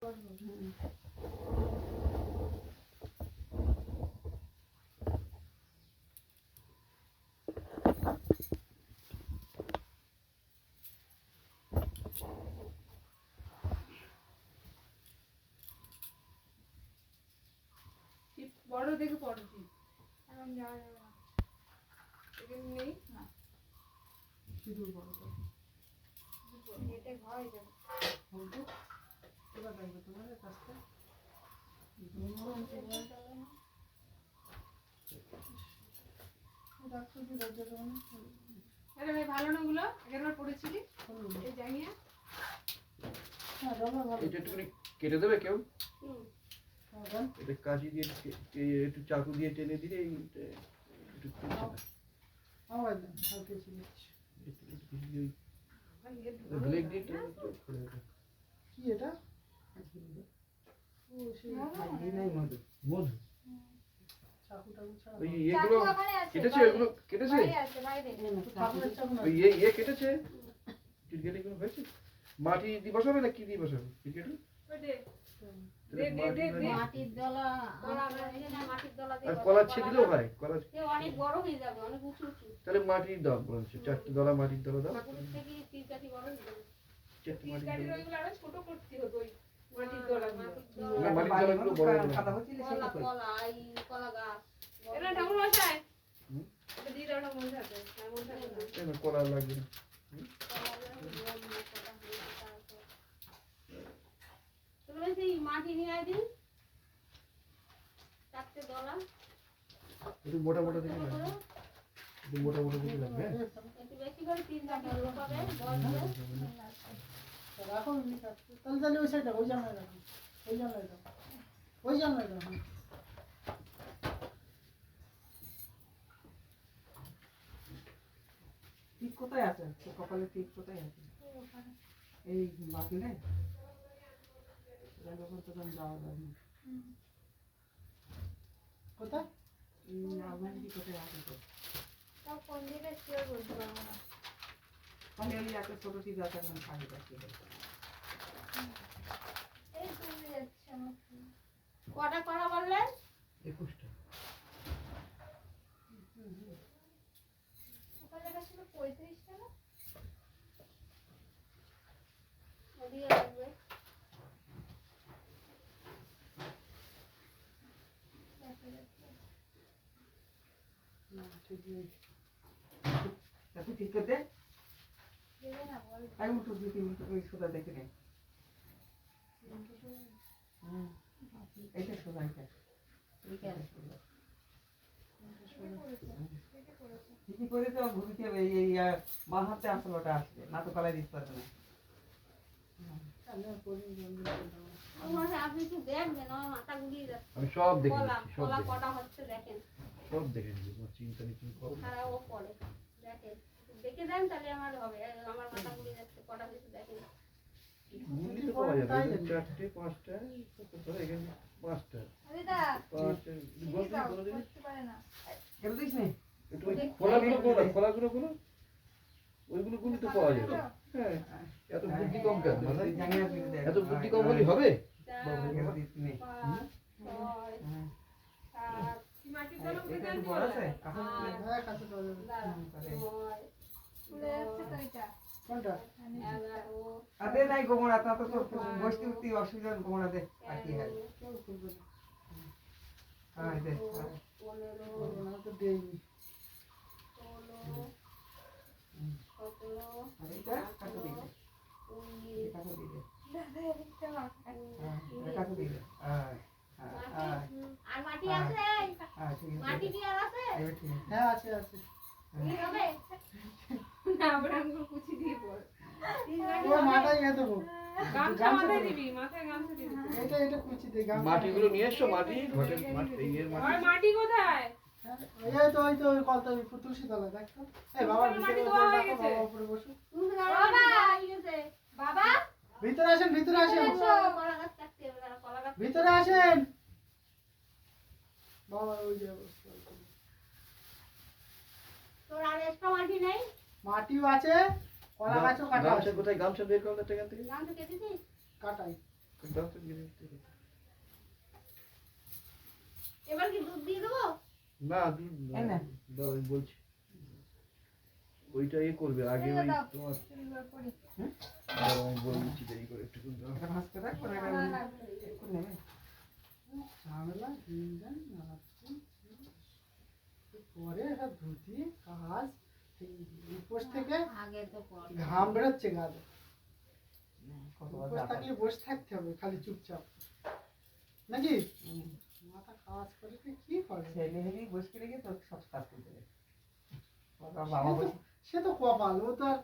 বড় দেখে পড়ো ঠিক এখন যাওয়া যাবে না এখানে নেই না শুধু বড় এটা হয় যাবে বলতো এবার দেখো তোমাদের কাছে আরে ভাই ভালো না গুলো একবার পড়েছিলি এই জানিয়া এটা একটু কেটে দেবে কেউ এটা কাঁচি দিয়ে একটু চাকু দিয়ে টেনে দিলে একটু ব্লেড দিয়ে টেনে কি এটা মধু ওই এগুলো কেটেছে এগুলো কেটেছে ওই কেটেছে ক্রিকেট এগুলো হয়েছে মাটি দিয়ে বসাবে না কি দিয়ে বসাবে ক্রিকেট কলা ছেদিলেও হয় কলা অনেক বড় হয়ে যাবে অনেক উঁচু উঁচু তাহলে মাটির দাও বলছে চারটে দলা মাটির দলা দাও ছোট করতে হবে ওই মাটির দলা মাটির দলাগুলো বড় খাতা হচ্ছে কলা কলা এই কলা গাছ এটা ঠাকুর মশাই এটা দিয়ে দাও না মন থাকে মন থাকে না কলা লাগবে না মাটি নিয়ে আই দিন চারটে দলা একটু মোটা মোটা দিকে লাগবে একটু মোটা মোটা দিকে লাগবে একটু বেশি করে তিনটা দলা পাবে রাখো তাহলে ওই সাইডটা ওই জানলা রাখো ওই জানলা রাখো ঠিক কোথায় আছে কপালে ঠিক কোথায় আছে এই বাকি নেই কোথায় কোথায় আছে কোন দিকে শিওর বলতে পারবো না তাহলে ওই একটা ছোট টিপ আছে এখন খালি রাখতে হবে এই তুমি যাচ্ছে কটা করা বললেন 21টা ওখানে লেখা ছিল 35 টাকা ওদিকে লাগবে ঠিক করতে আমি উঠো দুই তিন মিনিট ওই সোজা দেখে নেই এটা সোজা এটা ঠিকই করে তো ঘুরতে হবে এই বাঁ হাতে আসলে ওটা আসবে না তো গলায় দিতে পারবে না আপনি একটু দেখবেন আমার মাথা ঘুরিয়ে যাচ্ছে আমি সব দেখে কলা কটা হচ্ছে দেখেন সব দেখে নিবি কোনো চিন্তা নেই তুমি করো সারা ও পড়ে দেখেন দেখে দেন তাহলে আমার হবে আমার মাথা ঘুরিয়ে যাচ্ছে কটা হচ্ছে দেখেন মুন্ডি তো পাওয়া যাবে চারটে পাঁচটা কত করে এখানে পাঁচটা আরে দা পাঁচটা বলতে করতে পারে না কেন দিস নি একটু খোলাগুলো কোন ওইগুলো কোন তো পাওয়া যাবে হ্যাঁ এত বুদ্ধি কম কেন মাথায় এত বুদ্ধি কম হলে হবে বাবা কেন দিস নি মাটি দলা কোথায় জানি বড় আছে হ্যাঁ কাছে পাওয়া যাবে ফুলে আছে তো এটা কোনটা আরে নাই গোমরা তা তো বসতে উঠতে অসুবিধা গোমরা দে আর কি হয় হ্যাঁ দে 15 তো দেইনি 16 17 এটা কত দিবে 19 কত দিবে দাদা এটা কত দিবে আর মাটি আছে মাটি কি আর আছে হ্যাঁ আছে আছে কি হবে না আমরাঙ্গুল কুচি দিয়ে পড় ও মাথায় গেছে দেবো গামছা মাথায় দিবি মাথায় গামছা দিবি এটা কুচি দে গামছা মাটিগুলো নিয়ে এসো মাটি ঘটের মাটি এর মাটি আর মাটি কোথায় ওই তো কলতা তুলসী তলা দেখো এই বাবা ভিতরে বাবা উপরে বসো বাবা আইছে বাবা ভিতরে আসেন ভিতরে আসেন বাবা ওই যে তোর আর একটা মাটি নেই মাটিও আছে কলা গাছও কাটা আছে কোথায় গামছা বের করলে এখান থেকে গামছা কেটেছিস কাটাই দাও তো গিয়ে দিতে। এবার কি দুধ দিয়ে দেবো? না দুধ এই না। দাও আমি বলছি ওইটা ইয়ে করবে আগে এই ওই দাও। তোমার সিলভার পরি। দাও আমি বলে দিচ্ছি দেরি করে একটু দাও। এটা ভাঁজ করে রাখবো না না, এটা না, একটু নেবে ঝামেলা দিন পরে এটা ধুতি কাজ উপোস থেকে আগে তো পর ঘাম বেরোচ্ছে গালে কত উপোস থাকলে বসে থাকতে হবে খালি চুপচাপ নাকি মাথা কাজ করে তুই কি করে ছেলে হেলেই বসে রেখে তোর সব কাজ করতে হবে বাবা বসে সে তো কপাল ও তো আর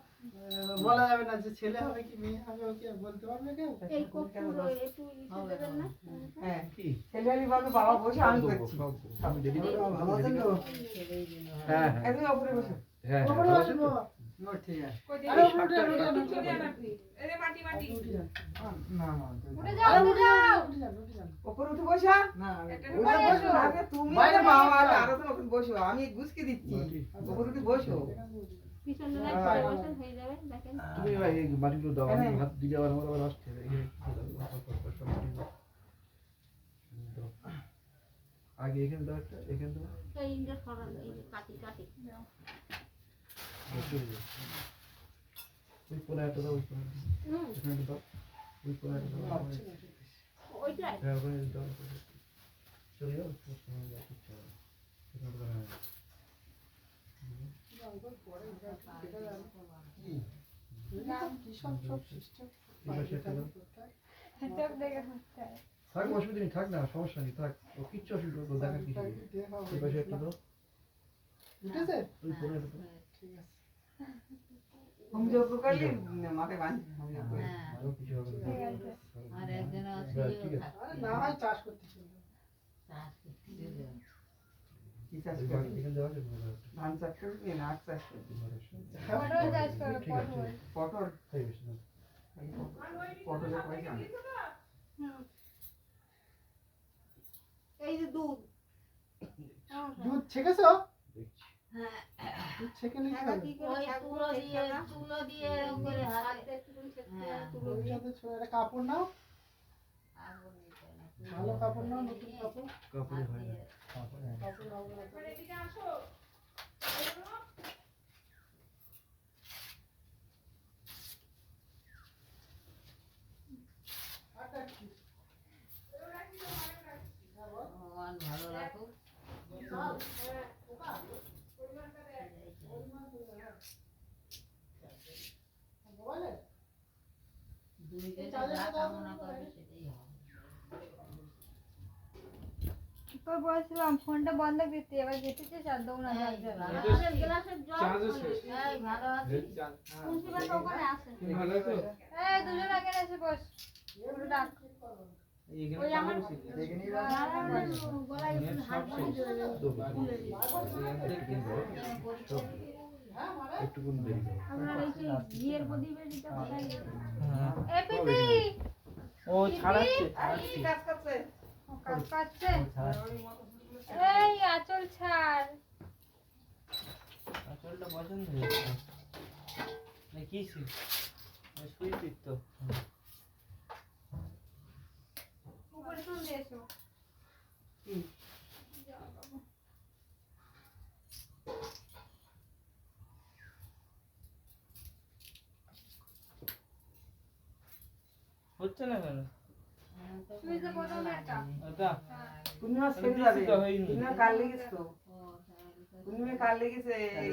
বলা যাবে না যে ছেলে হবে কি মেয়ে হবে ওকে বলতে পারবে কেউ এই কপুর একটু ইসে দেবেন না? হ্যাঁ কি ছেলে হেলেই বলবে বাবা বসে আমি করছি সব আমি দেরি করে ভালো আছেন তো হ্যাঁ হ্যাঁ তুমি ওপরে বসো হ্যাঁ ওপরে ভালো আসেন আছেন তো? বাবা। ও, ঠিক আছে কই আরে দেখি। উঠে যান, উঠে যান, উঠে চলে যান। যান আপনি। এই যে মাটি মাটি। উঠে যান। না না উঠে যাও, আরে উঠে যাও। উঠে যান, উঠে যান। ওপরে উঠে বসা না, আমি- একটা ওই বাইরে যে এসো। বসো। আগে তুমি বাইরে আরে বাবা বসো। আরো তো ওখানে বসো আমি গুছকে দিচ্ছি মাটি। ওপরে উঠে বসো পিছনে হ্যাঁ। রাখতে বসেন হয়ে যাবে দেখেন। তুমি ভাই এই মাটিগুলো দাও আমি হ্যাঁ। হাত দিলে আবার আমার আবার আসতে হবে এই সব মাটি দাও। দাও। আগে এখানে দাও একটা এখানে দাও এই ইন্ডা সরান এই যে কাটি কাটি। চলে যাও। ওই কোণে একটা দাও ওই কোণে একটা দাও। হুম এখানে একটা দাও ওই কোণে একটা দাও আচ্ছা, ঠিক আছে। ওইটাই। হ্যাঁ ওখানে দাও চলে যাও কিচ্ছু হবে না, কিচ্ছু হবে না। এখানে একটা দাও, হ্যাঁ। কি সব সব system এই পাশে একটা দাও। চোখ দেখে থাকতে হয়। থাক অসুবিধা নেই থাক না সমস্যা নেই থাক ও কিচ্ছু অসুবিধা নেই দেখা কিছু নেই এই পাশে একটা দাও উঠেছে? ওই কোণে একটা দাও ঠিক আছে। হোম যোগ করলে মাথায় বাঁধি হোম যোগ করে আরো কিছু হবে না ঠিক আছে। আর একজন আছে ব্যাস, ঠিক আছে আরে না হয় চাষ করতে চলবে। কি চাষ এই করবি এখানে দেওয়া যাবে না ধান চাষ করবি না আখ চাষ করবি পটল চাষ করো, ঠিক আছে পটল। পটল তাই বেশি না এই পটলের পয়সা হুম এই যে দুধ। দুধ ছেঁকেছো? দেখছি দুধ ছেঁকে নিতে ছাগা হবে। কি করে ওই ছাগল তুলো দিয়ে ছাগা? তুলো দিয়ে এরকম করে হাতে হাতে একটুখানি ছেঁকতে হয়, হ্যাঁ। তুলো ওর দিয়ে। সাথে ছোট একটা কাপড় নাও, আগুন নিতে হয় না। ভালো কাপড় নাও, নতুন কাপড়। কাপড়ে হয় না কাপড় নাও, ভালো কাপড়। এদিকে আসো। আটা কি? ভগবান ভালো রাখুক। মোবাইলে? দুই যেটা যা কামনা করবে সেটাই হবে। তোর বলছিলাম ফোনটা বন্ধ করতে, এবার যেতেছিস আর দৌড়া এই যাচ্ছে না। আমাদের গ্লাসের জল এই ভালো আছিস? প্রিন্সিপাল ওখানে আছে। এই দুজন আগে এসে বস। ওর ডাক। ওই আমার দেখে নিই গলায় একটু হাত বাঁধতে হবে। একটুকুন দেরি করো আপনার এই যে ঘিয়ের প্রদীপের যেটা কোথায় গেছে? এ পিপি। ও ছাড়াচ্ছে কি কাজ করছে ও কাজ করছে। এই আঁচল ছাড়। আসলটা পছন্দ হয়েছে না কি সুইট তো উপরে শুনতে এসো। হচ্ছে না কেন সুইচে প্রথম একটা। ওটা পূর্ণিমা ছেড়ে দিছি যাবে তো হয়নি। পূর্ণিমা কাল লেগেছে তো পূর্ণিমা কাল লেগেছে এই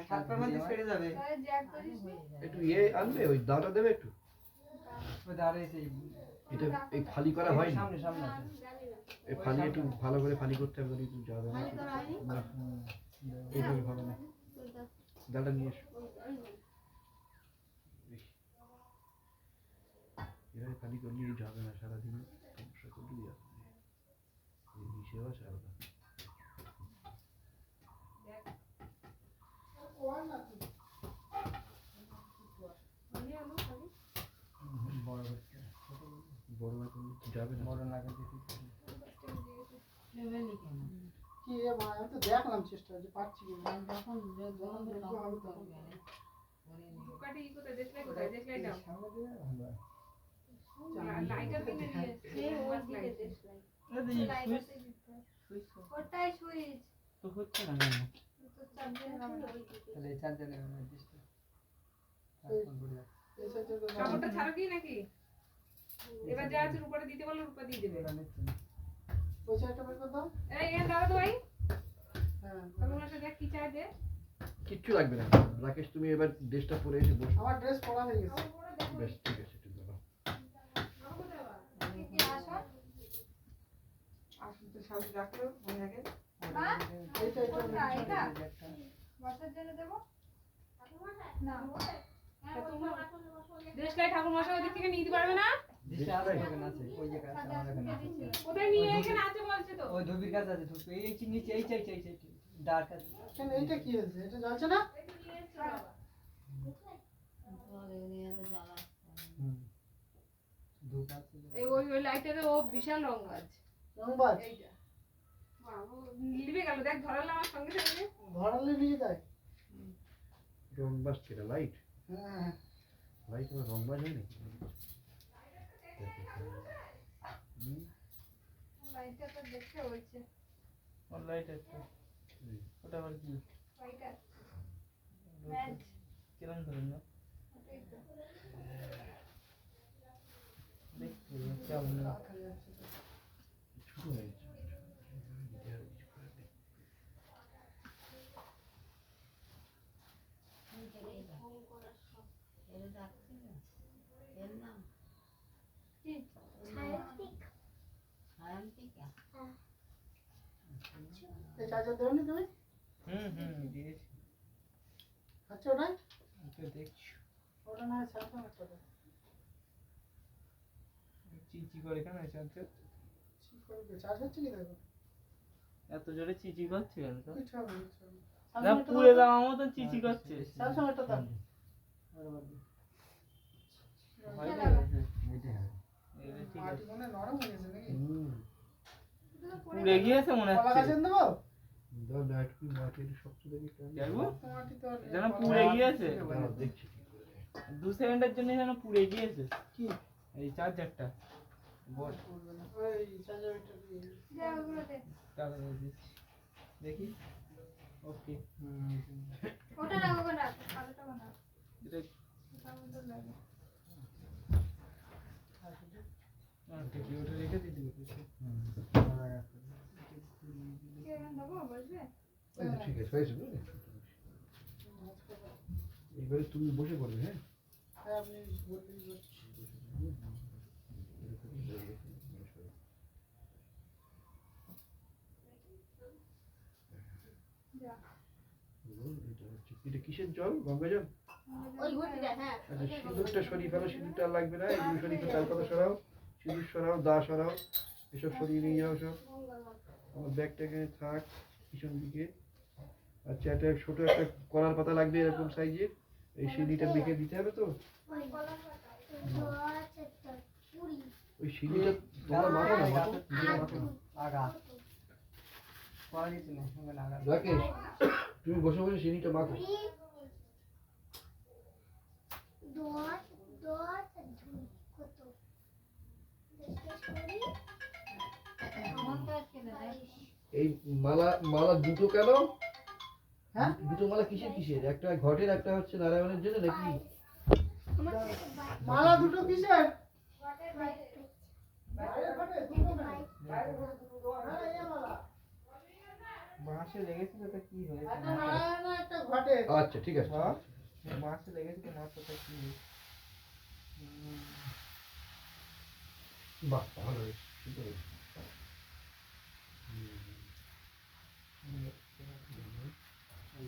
সাতটার মধ্যে ছেড়ে যাবে তাহলে জ্যাক করিস নি? একটু ইয়ে আনবে ওই দাওটা দেবে একটু ও দাঁড়িয়েছে এটা এই ফালি করা হয়নি সামনে সামনে জানি না। এই ফালি একটু ভালো করে ফালি করতে হবে একটু যাবে না খালি করা হয়নি? না এইভাবে হবে না ওইটা, ডালটা নিয়ে এসো ওই যে। এভাবে খালি করলে যাবে না সারাদিন সমস্যা করলেই যাবে এই বিষয় আছে আলাদা বড় বাচ্চা যাবে না বড় নাকে দেখি নেবেনি কেন? কি রে মা, আমি তো দেখলাম চেষ্টা যে পাচ্ছি কি না। যখন যখন তখন করবে। বুকাটি ই কোথায়? দেশলাই কোথায়? দেশলাই দাও। সামনে দিয়ে ভালো লাইটার কিনে দিয়ে সেই ওর দিকে দেশলাই লাইটারতে দিতে হয়। সুইচ ওটাই সুইচ তো হচ্ছে না কেন? তো চার্জার ওই দিকে তাহলে এই চার্জার নেবে না ডিসটা কাপড়টা ছাড়ো কি নাকি এবার যা আছে উপরে দিতে বললে উপরে দিয়ে দেবে ওই চারটা বের করে দাও। এই এখানে দাঁড়া তো ভাই হ্যাঁ কাকুমার সাথে দেখ কি চাই দে কিচ্ছু লাগবে না রাকেশ, তুমি এবার ড্রেসটা পরে এসে বসো। আমার ড্রেস পরা হয়ে গেছে। বেশ ঠিক আছে, ঠিক আছে। কি কি আসো আসলে তো শাড়ি রাখলো মনে থাকে মা এইটা কোনটা এটা বসার জন্য দেব না দেশলাই ঠাকুর মশাই ওদিক থেকে নিয়ে দিতে পারবে না ডিসটা আছে এখানে আছে, ওই যে কাছে আমার এখানে আছে। কোথায় নিয়ে এখানে আছে বলছে তো ওই ধুবির কাছে আছে, ধুবি এই নিচে এই চাই ডার্ক আছে। কেন এইটা কি হয়েছে? এটা জ্বলছে না? হুম ধূপ আছে। এই ওই লাইটারে ও বিশাল রং আছে রংবাজ এইটা বাবু লিবে গেল দেখ ধরালে আমার সঙ্গে সঙ্গে ধরালে নিয়ে যায়। রংবাজ কেটা লাইট? হ্যাঁ লাইট আমার রংবাজ হয় নাকি? লাইটটা তো দেখতে হয়েছে ওর লাইট আছে, ওটা আবার কি? লাইটার ম্যাচ কিরম ধরেন না ওটাই তো দেখতে কেমন না। ছোট হয়েছে। এই চার্জার দেওনি তুমি? দিয়েছি। আচ্ছা ওটা ওটা দেখছি ওটা না হয় স্যামসাং একটা দাও। চিচি করে কেন চার্জার? ঠিক করবে। চার্জ হচ্ছে কি দেখো? এত জোরে চিচি করছে কেন তো? কিছু হবে না, কিছু হবে না। না স্যামসাং একটা পুড়ে দাও। যাওয়ার মতন চিচি করছে। স্যামসাং একটা দাও। হয় না? এটাই হবে। এটা ঠিক মাটি আছে। মনে হয় নরম হয়ে গেছে নাকি? পুড়ে গিয়েছে মনে কলা হচ্ছে। গাছের দেবো? দাও না একটু মাটি একটু শক্ত দেখি কেমন। দেখবো? মাটি তো আর যেন পুড়ে গিয়েছে। দাঁড়াও, দেখছি কি করে। 2 সেকেন্ডের জন্য যেন পুড়ে গিয়েছে কি? এই চার্জারটা। বল করবে না। ওই চার্জারটা দিয়ে যা ওগুলো দে টাকা দিয়ে দিচ্ছি। দেখি ওকে ওটা রাখো ওটা কালোটা বানাও এটা ওটা আমাদের লাগে ঠিক ওটা রেখে দিতে বলছি। কি এখন দেবো বলবে এই তো ঠিক আছে, হয়েছে বুঝলে? এবারে তুমি বসে পড়বে, হ্যাঁ? হ্যাঁ আপনি বললেই বলছি। যা এটা কিসের জল? গঙ্গা জল? ওই ঘটিটা হ্যাঁ আচ্ছা, সিঁদুরটা সরিয়ে ফেলো, সিঁদুরটা আর লাগবে না, এগুলো সরিয়ে ফেলো, তালপাতা সরাও, সিঁদুর সরাও, দা সরাও, এসব সরিয়ে নিয়ে যাও সব। আমার ব্যাগটা এখানে থাক পিছন দিকে। আচ্ছা, একটা ছোট একটা কলার পাতা লাগবে এরকম সাইজের, এই সিঁড়িটা বেঁকে দিতে হবে তো। ওই সিঁড়িটা তোমরা মাখো না, মাখো, নিজেরা মাখো না। আগা কোয়ালিটি নেই সঙ্গে লাগা। রাকেশ, তুমি বসে বসে সিঁড়িটা মাখো। এই মালা মালা দুটো কেন? হ্যাঁ? দুটো মালা কিসের কিসের? একটা ঘটের, একটা হচ্ছে নারায়ণের জন্য নাকি? মালা দুটো কিসের? বাইরের ঘটে, দুটো কেন? হ্যাঁ, এই মালা। মাসে লেগেছিল তো কি হয়েছে? একটা নারায়ণ আর একটা ঘটে। আচ্ছা ঠিক আছে। হ্যাঁ? মাসে লেগেছিল মাসটা কি হয়েছে? বাহ, ভালো হয়েছে, সুন্দর হয়েছে।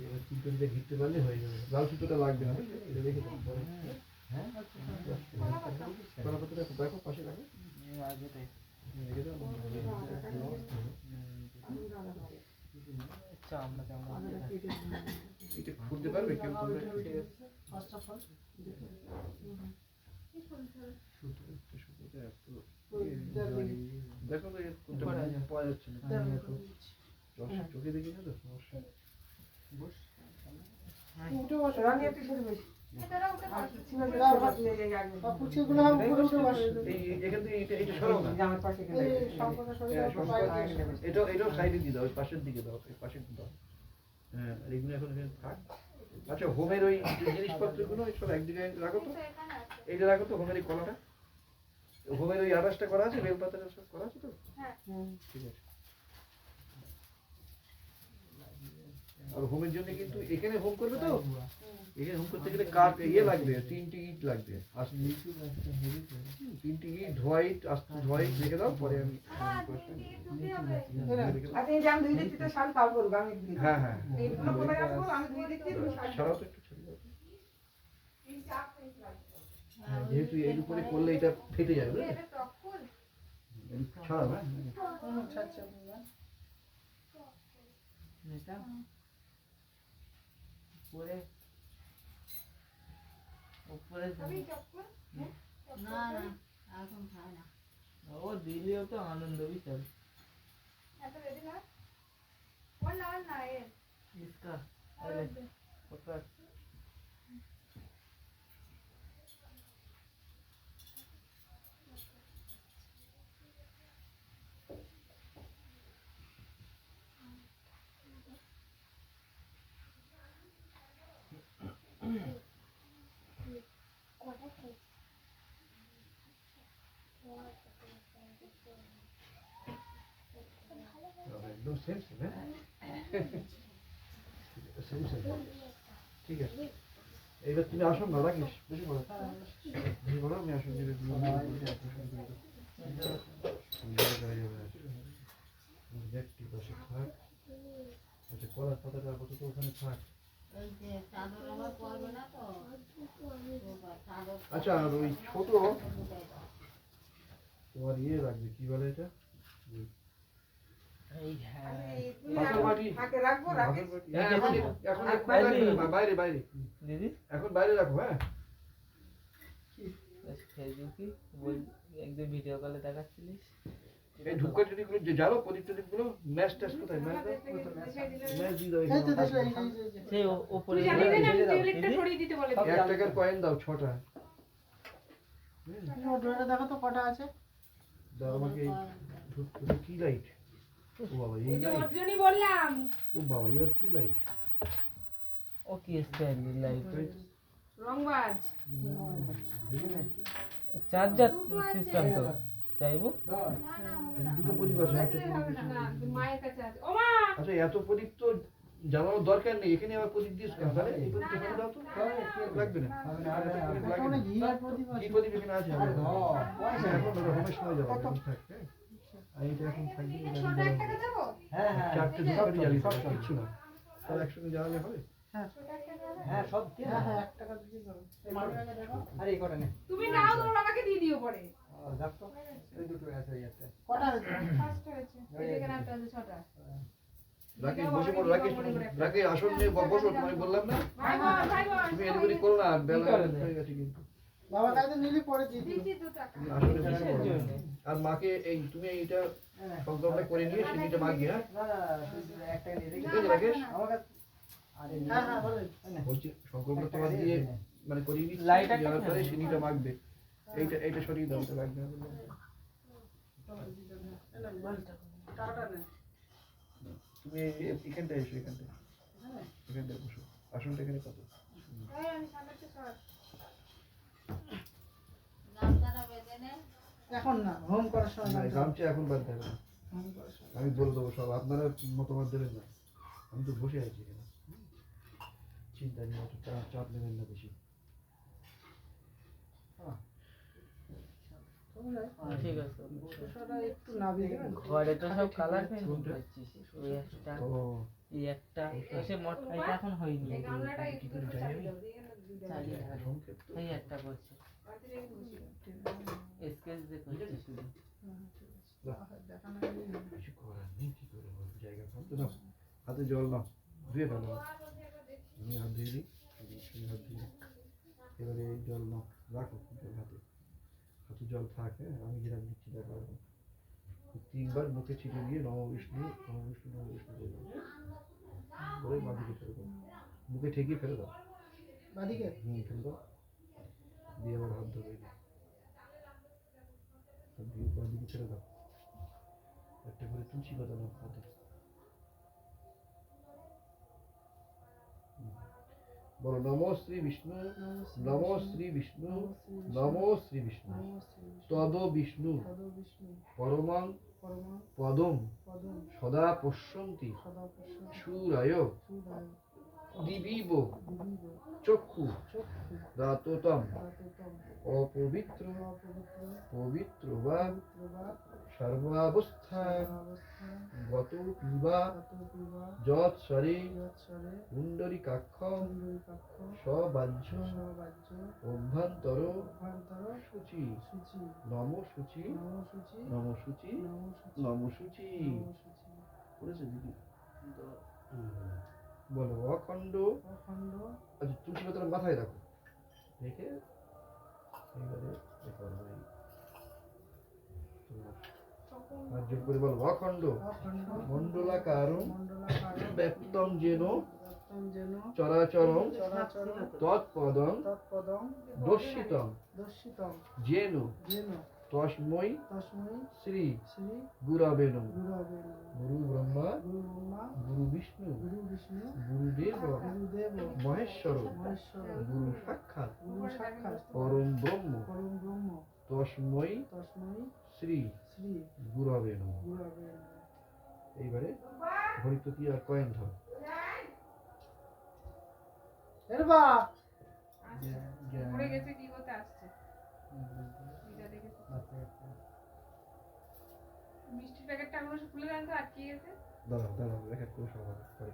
এবার চিন্তা দিয়ে ঘিরতে পারলে হয়ে যাবে। লাল সুতোটা লাগবে না, বুঝলে? এটা রেখে দাও পরে। হ্যাঁ? কলাপাতাটা দেখো পাশে রাখো। আগেটাই রেখে দাও। চামড়া এটা খুলতে পারবে কেউ? তোমরা First of all, সুতোটা এত দেখো। দেখো তো এর কোনটা পাওয়া যাচ্ছে না। চোখে দেখি না তো সমস্যা। উঠে বসো, রানী একটু সরে বসো। এটারা উঠে আর বসে। ছিল যে এই আগে পুচিগুলো উপরে উঠে বসে এখান থেকে এটা সরাও না। আমার পাশে এখানে এই সম্পূর্ণ শরীর হ্যাঁ, উপর সম্পূর্ণ বাইরে এসে গেছে। এটাও সাইডে দিয়ে দাও, ওই পাশের দিকে দাও, এই পাশের দিকে দাও। হ্যাঁ, আর এগুলো এখন এখানে থাক। আচ্ছা, হোমের ওই জিনিসপত্রগুলো সব এক জায়গায় রাখো তো। তো এখানে আছে। এইটা রাখো তো, হোমের এই কলাটা। হোমের ওই আড়াসটা করা আছে, বেলপাতাটা সব করা আছে তো? হ্যাঁ। ঠিক আছে। আর হোমের জন্য কিন্তু এখানে হোম করবে তো, এখানে হোম করতে গেলে কাঠ ইয়ে লাগবে, 3টে ইট লাগবে। আর 3টে ইট হোয়াইট, আস্তে হোয়াইট রেখে দাও, পরে আমি ঢুকে হবে। আচ্ছা এই যে আমি ধুয়ে দিচ্ছি তো শাল তাও করবো আমি হ্যাঁ হ্যাঁ এইগুলো কোথায় রাখবো আমি ধুয়ে দিচ্ছি তুমি শাল ছাড়াও তো একটু ছেড়ে দাও। হ্যাঁ, যেহেতু এর উপরে করলে এটা ফেটে যাবে, বুঝলে? এটা তখন ছাড়াও, হ্যাঁ। ছাড়ছে না। এটা উপরে আমি তখন না না এখন খায় না। ও দিলেও তো আনন্দ বিশাল এত রেডি না ওর না এ इसका अरे पकड़ একদম সেম সেম, হ্যাঁ। সেম সেম, ঠিক আছে। এইবার তুমি আসন না রাখিস, বেশি বড় বেশি বড়, আমি আসন নেবে ব্যক্তি বসে থাক। আচ্ছা, কলার পাতাটা আপাতত ওখানে থাক। এই যে চাদর আমার পরবে না তো চাদর আচ্ছা, আর ওই ছোট ঢুকাই দাও। তোমার ইয়ে লাগবে, কি বলে এটা, এই হ্যাঁ পাথর বাটি। ফাঁকে রাখবো রাখি পাথর বাটি। হ্যাঁ, এখন এখন এখন রাখবে না, বাইরে বাইরে, दीदी এখন বাইরে রাখো। হ্যাঁ, बस फेसबुक की बोल एक दिन वीडियो कॉल দেখাচ্ছিলিস এই ঢুকা যদি গুলো যে জানো, প্রদীপ টদীপ গুলো ম্যাচ ট্যাচ কোথায়, ম্যাচ দাও, ম্যাচ দিয়ে দাও। এই তো এখানে। দেখো এই সেই উপরে তুই জানিস না আমি টয়লেটটা ছড়িয়ে দিতে বলে 1 টাকার কয়েন দাও 6টা। ড্রয়ারে দেখো তো কটা আছে। দাও আমাকে এই ওটা কি লাইট, ও বাবা এই এই যে লাইট, ওর জন্যই বললাম ও বাবা এর কি লাইট, ও কি স্টাইল লাইট রংবাজ চার্জার সিস্টেম তো চাইবো না না হবে না দুটো প্রদীপ আছে, একটা হবে প্রদীপ না আছে। না মায়ের কাছে আছে ও মা আচ্ছা, এত প্রদীপ তো জানানোর দরকার নেই, এখানে আবার প্রদীপ দিস কেন তাহলে? এই প্রদীপ এখানে দাও তো, লাগবে না। ওখানে ঘি আর প্রদীপ কি আছে। প্রদীপ এখানে আছে? এখন ওটা হোমের সময় যাবে, এখন থাক, হ্যাঁ। আর এটা এখন থাকবে, এটা ছোট আমি একটা দেবো জ্বালাবো। চারটে ধূপকাঠি জ্বালিয়ে দেবো, কিচ্ছু না, সব একসঙ্গে জ্বালালে হবে। ছোট একটা দেবো হ্যাঁ সব হ্যাঁ হ্যাঁ 1 টাকা দিয়ে দাও। এই মালটাকে দেখো। আরে এই কটা নে তুমি নাও তোর বাবাকে দিয়ে দিও পরে দেখ তো এই দুটো আছে এই একটা কটা হয়েছে? ফার্স্ট হয়েছে এই যেখানে একটা আছে ছটা রাকেশ বসে পড়ো, রাকেশ রাকেশ আসন নিয়ে বসো, তোমায় বললাম না ভাই বোন ভাই বোন তুমি এদিকে করো না, বেলা হয়ে গেছে কিন্তু। বাবা কাছে নিলি পরে দিয়ে দিও। দিচ্ছি 2 টাকা তুমি আসলে বসে কিসের পড়ো। জন্য? আর মাকে এই তুমি এইটা সংকল্পটা করে নিয়ে সেদিনটা মাগি, হ্যাঁ। একটা নিয়ে ঠিক আছে রাকেশ, আমার কাছে আরে হ্যাঁ হ্যাঁ বলেন। বলছি সংকল্পটা তোমার দিয়ে মানে করিয়ে দিচ্ছি, লাইট একটা যাওয়ার পরে কেন? সেদিনটা মাগবে। এইটা সরিয়ে দাও, এটা লাগবে না। এটা বলটা। টাকাটা নে। তুমি এখানটায় এসো, এখানটায় বসো, আসনটা এখানে কত? এই আমি সামনেতে সর গামছাটা বেঁধে নে। এখন না হোম করার সময় না, না, গামছা এখন বাদ দেবে না, হোম করার সময়। আমি বলে দেবো সব, আপনারা মতামত দেবেন না, আমি তো বসে আছি এখানে। চিন্তা নেই, অত চাপ নেবেন না বেশি। ঠিক আছে ওটা একটু নাবিয়ে দেবেন। ঘরে তো সব কালার পেন্ট করছিস ওই একটা ও এই একটা এসে মোট এটা এখন হয়নি এই গামলাটা কি একটু করে যাই আমি? চালিয়ে রাখ। সংক্ষেপ তো। এই একটা করছে স্কেচ দিয়ে করছে শুধু দেখানো গেলেই হবে। কিছু করার নেই, কি করে বলবো, জায়গা ফালতু না। হাতে জল নাও, ধুয়ে ফেলো, আমি হাত ধুয়ে দিই, তুমি হাত ধুয়ে দিই। এবারে এই জল নাও, রাখো জল হাতে, হাতে জল থাক, হ্যাঁ। আমি যেরকম দিচ্ছি দেখো, 3বার মুখে ছিটে দিয়ে নম বিষ্ণু নম বিষ্ণু নম বিষ্ণু বলে দাও, বলে বাঁধিয়ে ফেলে দাও, মুখে ঠেকিয়ে ফেলে দাও। বাদিকে ফেলে দাও, দিয়ে আবার হাত ধরে দিয়ে পরের দিকে ছেড়ে দাও। একটা করে তুলসী পাতা নাও হাতে। বলো নমো শ্রী বিষ্ণু, নমো শ্রী বিষ্ণু, নমো শ্রী বিষ্ণু, তদ বিষ্ণু পরমাং পদম সদা পশ্যন্তি সুরায় দিবিব চক্ষু দাততম অপবিত্র পবিত্র বা সর্বাবস্থা গত পিবা যৎসরে পুণ্ডরীকাক্ষম সবাহ্য অভ্যন্তর শুচি নম শুচি নম শুচি নম শুচি। করেছে দিদি? বলো অখণ্ড। আচ্ছা তুলসী পাতার মাথায় রাখো, রেখে এইবারে আর যোগ করে বলো অখণ্ড মণ্ডলাকারম ব্যক্তম যেন চরাচরম তৎপদম দর্শিতম যেন তস্मै শ্রী গুরবে নমঃ। গুরু ব্রহ্মা গুরু বিষ্ণু গুরুদেব মহেশ্বর গুরু সাক্ষাৎ পরম ব্রহ্ম তস্मै শ্রী গুরবে নমঃ। এইবারে হরিতকি আর কয়েন ধরো। এরবা পড়ে গেছে কি করতে আসছে এটা দেখে মিষ্টির প্যাকেটটা আমরা খুলে দেন তো আটকে গেছে। দাঁড়াও দাঁড়াও এক এক করে সবাই করে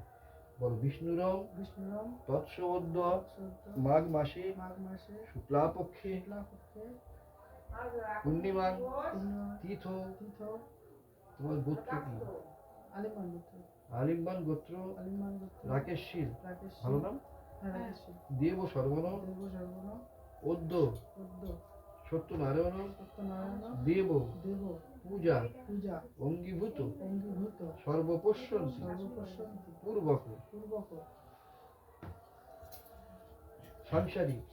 বলো বিষ্ণুরম তৎসবদ্ধ মাঘ মাসে শুক্লা পক্ষে পূর্ণিমাং তীর্থ। তোমার গোত্র কি? আলিম্বান গোত্র রাকেশশীল, ভালো নাম। দেব সর্বণ অদ্য সত্যনারায়ণ দেব পূজা অঙ্গীভূত সর্বপশ্যন্তি পূর্বক সাংসারিক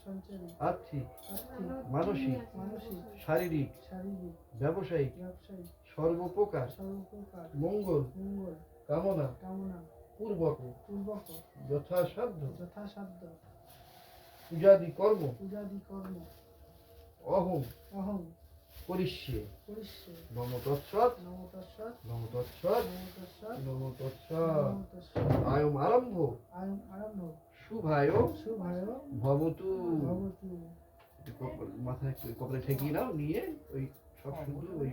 আর্থিক মানসিক শারীরিক ব্যবসায়িক সর্বপ্রকার মঙ্গল কামনা পূর্বক যথাসাধ্য পূজাদি কর্ম অহং করিষ্যে। নমো তৎসৎ নমো তৎসৎ নমো তৎসৎ। আয়ম আরম্ভ শুভায় ভবতু। মাথায় কপালে ঠেকিয়ে নাও, নিয়ে ওই সব শুধু ওই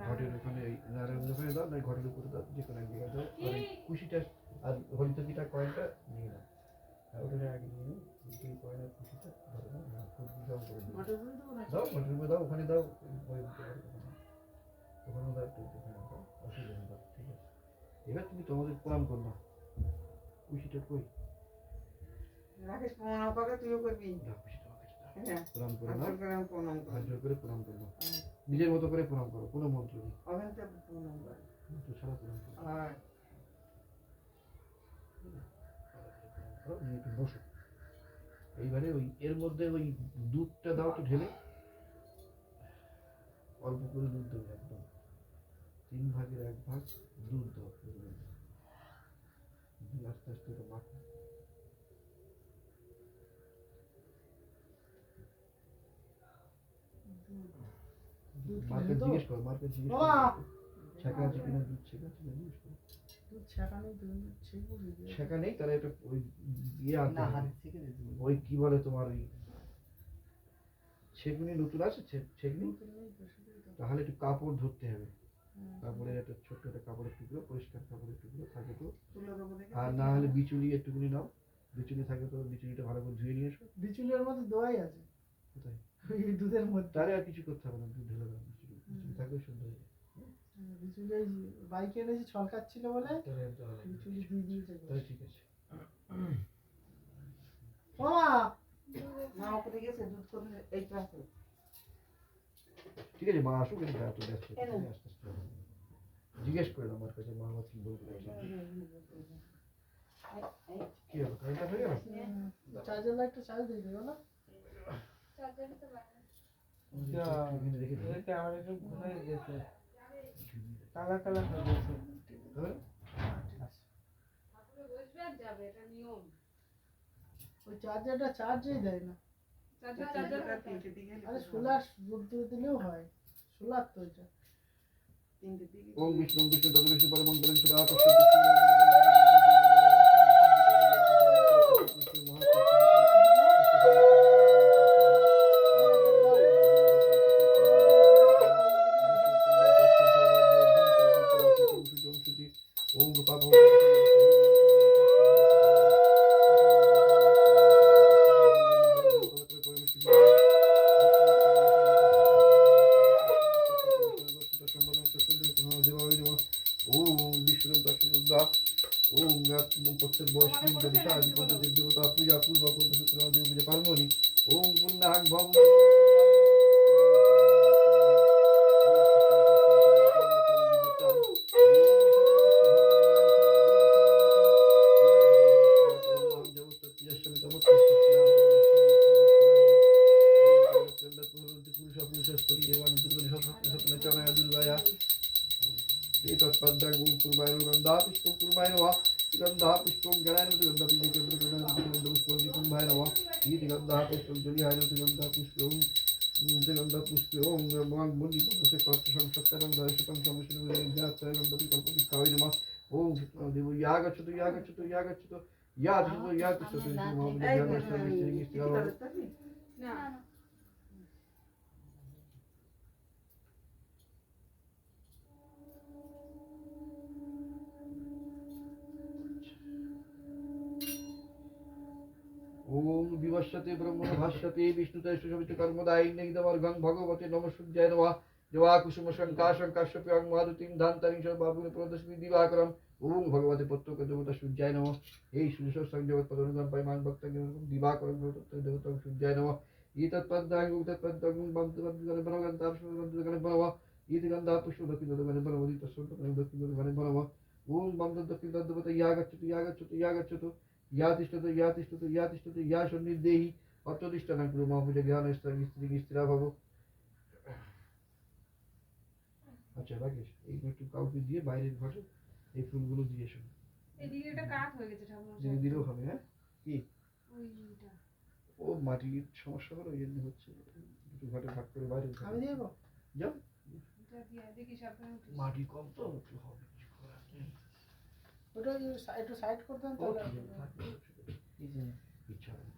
ঘটের ওখানে ওই নারায়ণ ওখানে দাও, না ঘটের উপরে দাও, যে কোনো এক জায়গায় দাও। আর খুশিটা আর হরিতকিটা কয়েনটা নিয়ে নাও, ওটা আগে নিয়ে নাও। কয়েনের খুশিটা ধরে নাও, দাও করে দিও। দাও ঘটের উপরে দাও, ওখানে দাও, ওখানে দাও, একটু ওখানে দাও, অসুবিধা নেই, দাও, ঠিক আছে। এবার তুমি তোমাদের প্রণাম করবা। খুশিটা কই? রাকেশ প্রণাম করে তুইও করবি। দাও খুশিটা আমার কাছে দাও। হ্যাঁ প্রণাম করে নাও, হাত জোর করে প্রণাম করবো। নিজের মতো করে প্রণাম করো, কোনো মন্ত্র নেই, প্রণাম করে মন্ত্র ছাড়া প্রণাম করো। আর নিয়ে একটু বসো। এইবারে ওই এর মধ্যে ওই দুধটা দাও তো ঢেলে, অল্প করে দুধ দেবে, একদম 3 ভাগের 1 ভাগ দুধ দাও। আস্তে আস্তে ওটা মাখো। মার্কেট জিজ্ঞেস করো, মার্কেট জিজ্ঞেস করো ছেঁকা আছে কিনা, দুধ ছেঁকা আছে কিনা জিজ্ঞেস করো। ছেঁকা নেই তাহলে এটা ওই ইয়ে আনতে হবে। ওই কি বলে তোমার ওই ছেঁকনি নতুন আছে, ছেঁকনি, তাহলে একটু কাপড় ধরতে হবে। কাপড়ের একটা ছোট্ট একটা কাপড়ের টুকরো, পরিষ্কার কাপড়ের টুকরো থাকে তো, আর না হলে বিচুলি একটুখানি নাও, বিচুলি থাকে তো বিচুলিটা ভালো করে ধুয়ে নিয়ে এসো। বিচুলের মধ্যে দোয়াই আছে কোথায়? এই দুধের মধ্যে। তাহলে আর কিছু করতে হবে না, দুধ ঢেলে দাও, বিচুলি থাকবে সুন্দর হয়ে যাবে। বিচুলি বাইকে এনেছি ছলকাচ্ছিল বলে বিচুলি দিয়ে দিয়েছে। তাহলে ঠিক আছে। মামা মা ওপরে গেছে দুধ করে এইটা আছে। ঠিক আছে, মা আসুক, কিন্তু এত ব্যস্ত আস্তে আস্তে জিজ্ঞেস করে আমার কাছে, মা আমার কি বলতে পারছে। কি হলো কারেন্টটা হয়ে গেল? চার্জার লাইটটা চার্জ দিয়ে দিও না। চার্জারে তো বাইরে এখানে রেখে দিই। আমার একটু ঘুমিয়ে গেছে, কালা কালা হয়ে গেছে। হ্যাঁ? ঠাকুরে বসবে আর যাবে, এটা নিয়ম। ওই চার্জারটা চার্জই দেয় না। চার্জার রাত 3টে দিকে আরে সোলার দিলেও হয়, সোলার তো এটা। 3টে দিকে ওম বিষ্ণু বিষ্ণু তত বিষ্ণু পরমং পরম সদা তস্য ओम गोपाल ओम विष्णु दशदा ओम पक्षे बॉयस्क्रीन देवता आदि को देवता पूजा पूर्व को सूत्र देव पूजा कर्मणि ओम पुण्यहां भव না ओम विवस्वते ब्रह्मण भाष्यते विष्णुते सुशोभित कर्मदायिने निगदवर्गं भगवते नमः सूर्याय नमः जवा कुसुम शंकाशं काश्यप्यं मारुतिं धान्तारिं सर्वभावुन प्रदस्मि दिवाकरं ओम भगवते पत्तक देवता सूर्याय नमः हे सुशोभ संजगत पदनुगम परिमाण भक्त दिवाकरं भगवते देवता सूर्याय नमः ईतत्पद्दां तत्पद्दां बंधुगण बनवंतां बंधुगण बनव ईतगंधा पुष्प दक्षिणगण बनव तस्संतगण दक्षिणगण बनव ओम बंधु दक्षिण देवता यागच्छतु यातिष्ठतु या सन्निधेहि अत्यधिष्ठानं कुरु महापूजा ज्ञानस्त्रीस्त्रा भव আচ্ছা রাকেশ এই একটু কাউকে দিয়ে বাইরের ঘরে এই ফুলগুলো দিয়ে এসো এদিকে একটা কাঠ হয়ে গেছে ঠাকুর দিয়ে দিলেও হবে হ্যাঁ কি ওইটা ও মাটির সমস্যা হলো এই জন্য হচ্ছে দুটো ঘাটে ভাগ করে বাইরে আমি দিয়ে দেবো। যাও এটা দিয়ে দেখি সাবধানে উঠিস। মাটি কম তো একটু হবে কিছু করার নেই ওটা একটু সাইড করে দেন ও তাহলে। ঠিক আছে থাকবে কি জানি। ইচ্ছা হবে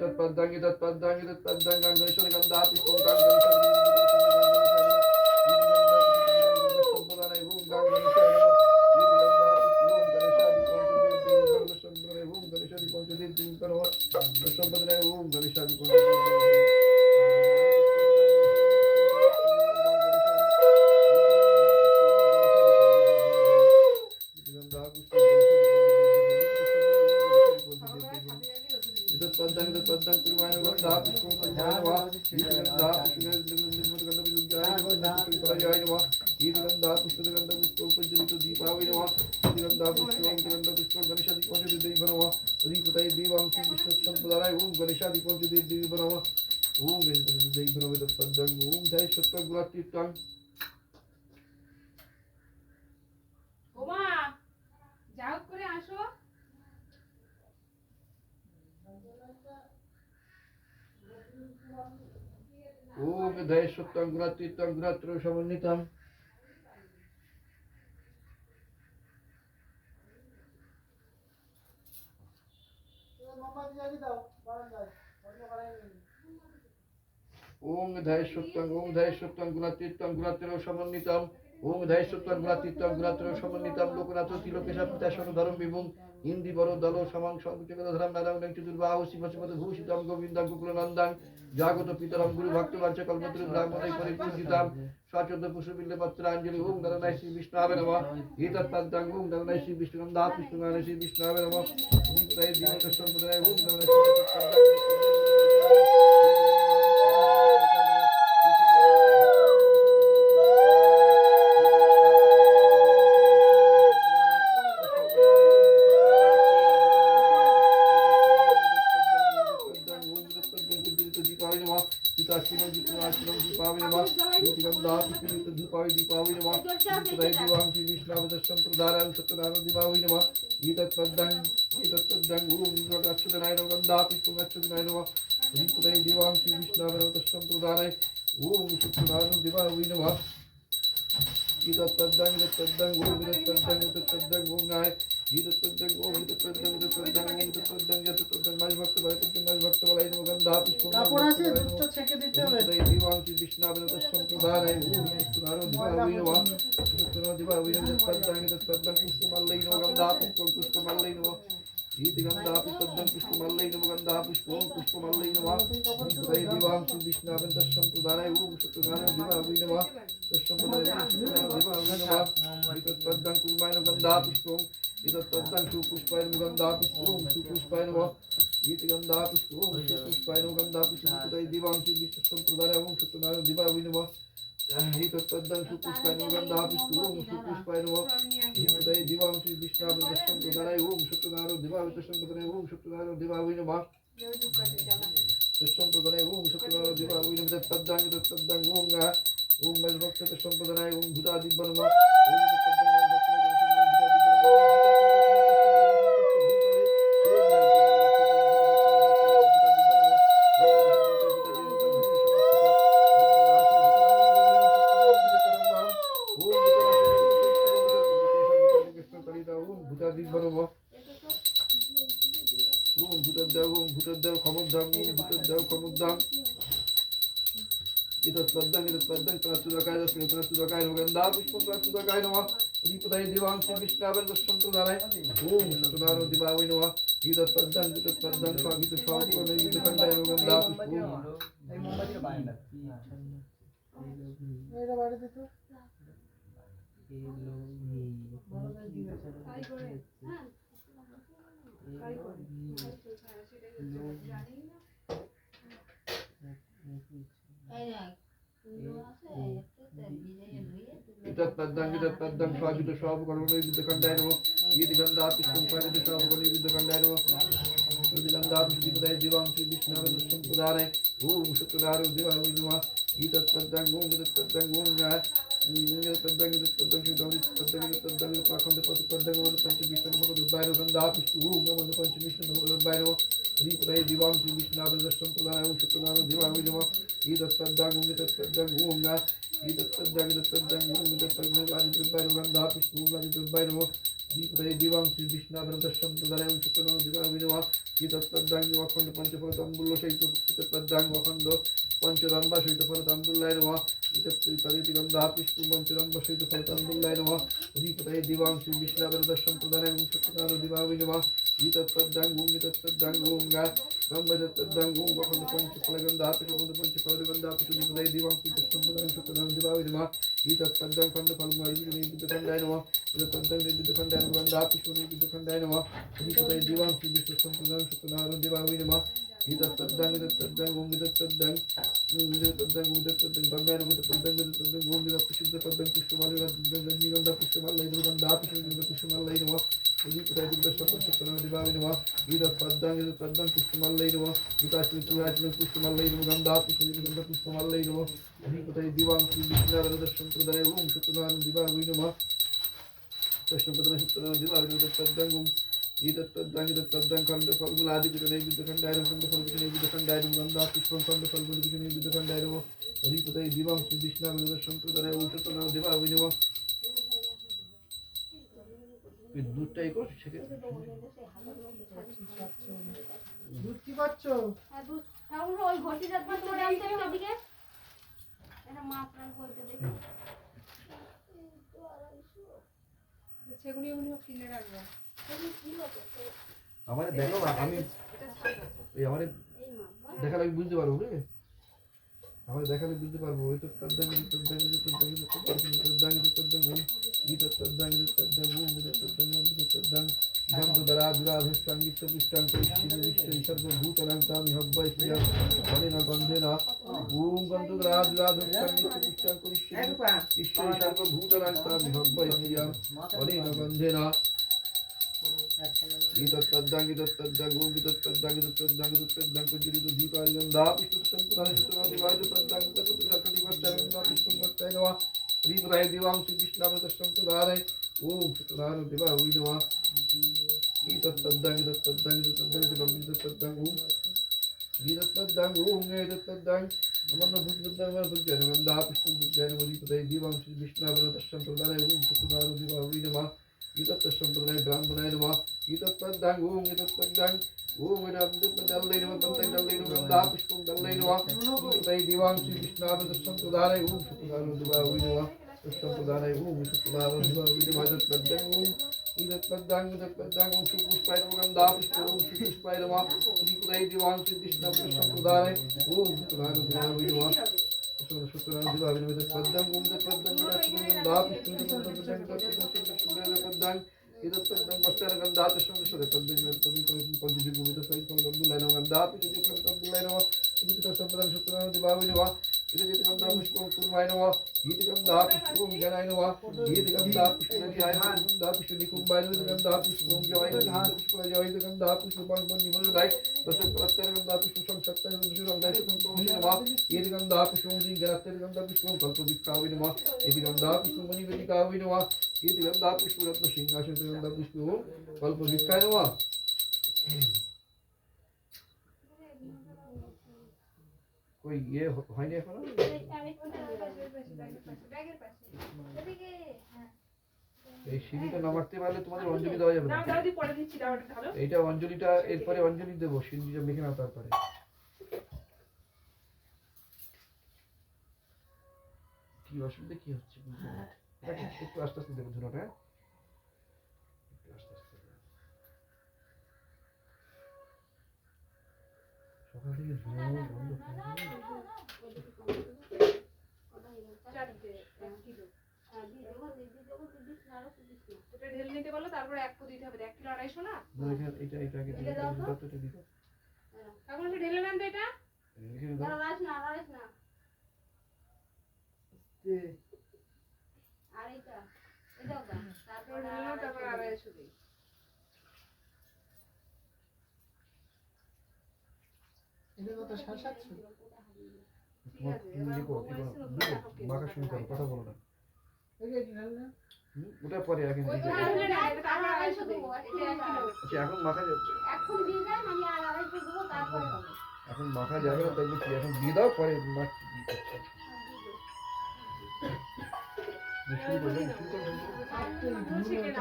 तत्पद्दांग गणेशों गंधा पुष्पों ওমা যাও করে আসো ओम दय सत्यं गुणातीतं गुणात्रो समन्वितम् ओम दय सत्यं गुणातीतं गुणात्रो समन्वितम् ओम दय सत्यं गुणातीतं गुणात्रो समन्वितम् लोकनाथ तिलोकेश पिता सर्वधर्म विभुं हिंदी बरो दलो समं संकुचकधरं नारायणं चतुर्बाहु शिवशिवद भूषितं गोविन्दं गोकुलनन्दं जागत पितरं गुरु भक्त वांच कल्पतरु ब्राह्मणै परिपूजितां स्वाचोद पुष्पबिल्ले पत्रांजलि ओम नरनाय श्री विष्णुवे नमः एतत्पद्दां ओम नरनाय श्री विष्णुनंदा विष्णुनारायण श्री विष्णुवे नमः दीपदाय दीपक संप्रदाय ओम नरनाय श्री কাপড় আছে দুধটা ছেঁকে দিতে হবে এই মোমবাতিটা বানাটা এটা বাড়ি দিতে দুধটাই কর সেকে দুধ কি পাচ্ছ দুধ ঠাকুর ওই ঘটিটা তোমার আনতে হবে ওদিকে এটা মাছ বলতে দেখি সেগুলি এগুলি কিনে রাখবো আমার দেখো আমি এই আমার দেখালে আমি বুঝতে পারবো বুঝলে আমার দেখালে বুঝতে পারবো ওই তো দাং গন্ধধরা দুরাধস্তাং নিত্য পুষ্টাং পরিষ্ঠিতি মিষ্টরি সর্বভূতানাং তামি হব্বয় শ্রিয়াং অনেন গন্ধেন ওম গন্ধধরা দুরাধস্তাং নিত্য পুষ্টাং পরিষ্ঠিতি ঈশ্বরী সর্বভূতানাং তামি হব্বয় শ্রিয়াং অনেন গন্ধেন ইতত্তদ্দাং ওম ইতত্তদ্দাং কুঞ্জরিত দীপায়গন্ধা পুষ্পসম্পদায় সুতরাং ইতত্তদ্দাং তত্ত্বদিবস্তারঙ্গা পুষ্পমত্তায় নমঃ শ্রীপদায় দিবাং শ্রীকৃষ্ণামৃতসম্প্রদায় ওম সুতরাং দেবা ওই নমঃ ইতত্তদ্দাং ওম ইতত্তদ্দাং ওম ইতত্তদ্দাং নমঃ ভূতদ্দাং ভূতজনগন্ধা পুষ্পমত্তায় নমঃ শ্রীপদায় দিবাং শ্রীকৃষ্ণামৃতসম্প্রদায় ওম সুতরাং দেবা ওই নমঃ ইতত্তসম্প্রদায় ব্রাহ্মণায় নমঃ ইতত্তদ্দাং ওম ইতত্তদ্দাল্লাই নমঃ দন্তাই নমঃ গন্ধা পুষ্পং দল্লাই নমঃ শ্রীপদায় দিবাং শ্রীকৃষ্ণামৃতসম্প্রদায় ওম সুতরাং দেবা ওই নমঃ সম্প্রদায় ওম সুতরাং দেবা ওই নমঃ ইতত্তদ্দাং ওম ইতত্তদ্দাং ওম সুপুষ্পায় নমঃ গন্ধা পুষ্পং ওম সুপুষ্পায় নমঃ শ্রীপদায় দিবাং শ্রীকৃষ্ণামৃতসম্প্রদায় ওম সুতরাং দেবা ওই নমঃ সুতরাং দেবা ওই নমঃ ইতত্তদ্দাং ওম ইতত্তদ্দাং গন্ধা পুষ্পং ইতত্তদ্দাং বস্তারগন্ধা পুষ্পং পঞ্চযুগমিত সহিতংগন্ধুলায় নমঃ গন্ধা পুষ্পং নমঃ ইতত্তদ্দাং সুতরাং দেবা ওই নমঃ ইতত্তদ্দাং পুষ্পং কুর্মায় নমঃ ইতত্তদ্দাং পুষ্পং জ্ঞানায় নমঃ ইতত্তদ্দাং পুষ্পনিধায় গন্ধা পুষ্পনিকুম্বায় ইতত্তদ্দাং পুষ্পং জয় পুষ্পং জয় ইতত্তদ্দাং পুষ্পং নিমোদায় দশপ্রত্যর্গন্ধা পুষ্পং সত্তায় সুরঙ্গায় সুতং নমঃ ইতত্তদ্দাং পুষ্পং জ্ঞানাত্তর্গন্ধা পুষ্পং কল্পবৃক্ষায় নমঃ ইতত্তদ্দাং পুষ্পং মণিবেদিকায় নমঃ ইতত্তদ্দাং পুষ্পরত্ন সিংহাসন গন্ধা পুষ্পং কল্পবৃক্ষায় নমঃ ওই ইয়ে হয়নি এখনো এই সিঁড়িটা নামাতে পারলে তোমাদের অঞ্জলি দেওয়া যাবে না এইটা অঞ্জলিটা এরপরে অঞ্জলি দেবো সিঁড়িটা মেখে নাও তারপরে কি অসুবিধা কি হচ্ছে একটু আস্তে আস্তে দেবো ধরো হ্যাঁ একটু আস্তে আস্তে সকাল থেকে ঝুঁড়ো বন্ধ ঢেলে নিতে বলো, তারপরে 1 দিতে হবে। 1 কিলো 250 না? এটা আগে দিতে দিতে এখন একটু ঢেলে নেন তো এটা। আর এটা এটাও দাও, তারপরে তারপরে 250 দিই। এটা কত 700? তুমি লিখো মাখা শুরু করো, কথা বলো না। ওটা পরে আগে ওই দিতে ঢেলে হবে। নেন, এটা তারপরে 250 দিই। এটা 1 কিলো। আচ্ছা এখন মাখা যাবে, এখন দিয়ে দেন, আমি আর 250 দেবো, তারপরে হবে। এখন মাখা যাবে না, তাহলে কি এখন দিয়ে দাও পরে মাখ শুরু করো, শুরু করো।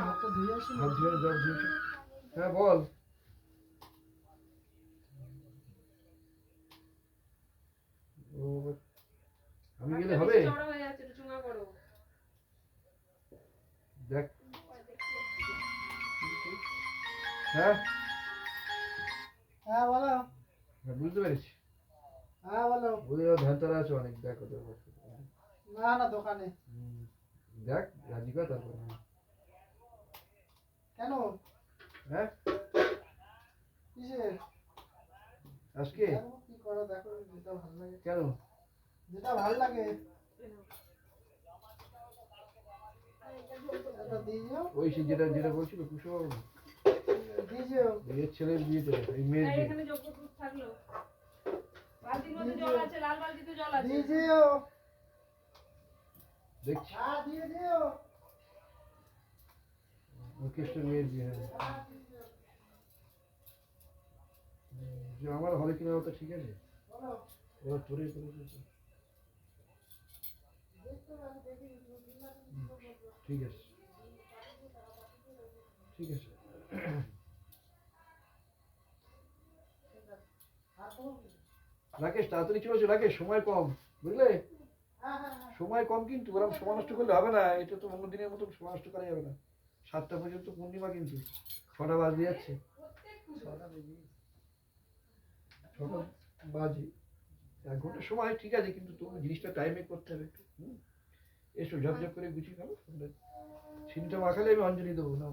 হাতটা ধুয়ে আসি না? হাত ধুয়ে জল দিয়েছো? হ্যাঁ বল। ও আমি গেলে হবে? চড়া হয়ে যাচ্ছে, একটু চুঙা করো। দেখ হ্যাঁ হ্যাঁ বলো। হ্যাঁ, বুঝতে পেরেছি। হ্যাঁ বলো। ওদের ধ্যান তারা আছে অনেক, দেখ ওদের না না দোকানে। দেখ রাজি কর তারপর। কেন? হ্যাঁ কিসের? আজকে দেখো কি করো, দেখো যেটা ভালো লাগে। কেন? যেটা ভালো লাগে এটা দিয়ে দিও। ওই সে যেটা যেটা বলছিল কুশবাবু দিয়ে দিও। এর ছেলের বিয়েতে এই মেয়ের এই বিয়ে। এখানে যোগ্য দুধ থাকলো। বালতির মধ্যে জল আছে, লাল বালতিতে জল আছে। দিয়ে দিও। দেখছি হ্যাঁ দিয়ে দিও। মুকেশের মেয়ের বিয়ে। হ্যাঁ যে আমার হবে কিনা ওটা ঠিক আছে, বলো। ওরা তোরে করেছে। ঠিক আছে ঠিক আছে। রাকেশ তাড়াতাড়ি চলেছো, রাকেশ সময় কম বুঝলে, হ্যাঁ হ্যাঁ হ্যাঁ। সময় কম কিন্তু ওরকম সময় নষ্ট করলে হবে না, এটা তো অন্য দিনের মতো সময় নষ্ট করা যাবে না। 7টা পর্যন্ত পূর্ণিমা, কিন্তু 6টা বাজে যাচ্ছে, 6টা বাজে 1 ঘন্টা সময় ঠিক আছে, কিন্তু তোমার জিনিসটা টাইমে করতে হবে একটু। এসো ঝপঝপ করে গুছিয়ে খাবো। সিনটা মাখালে আমি অঞ্জলি দেবো না।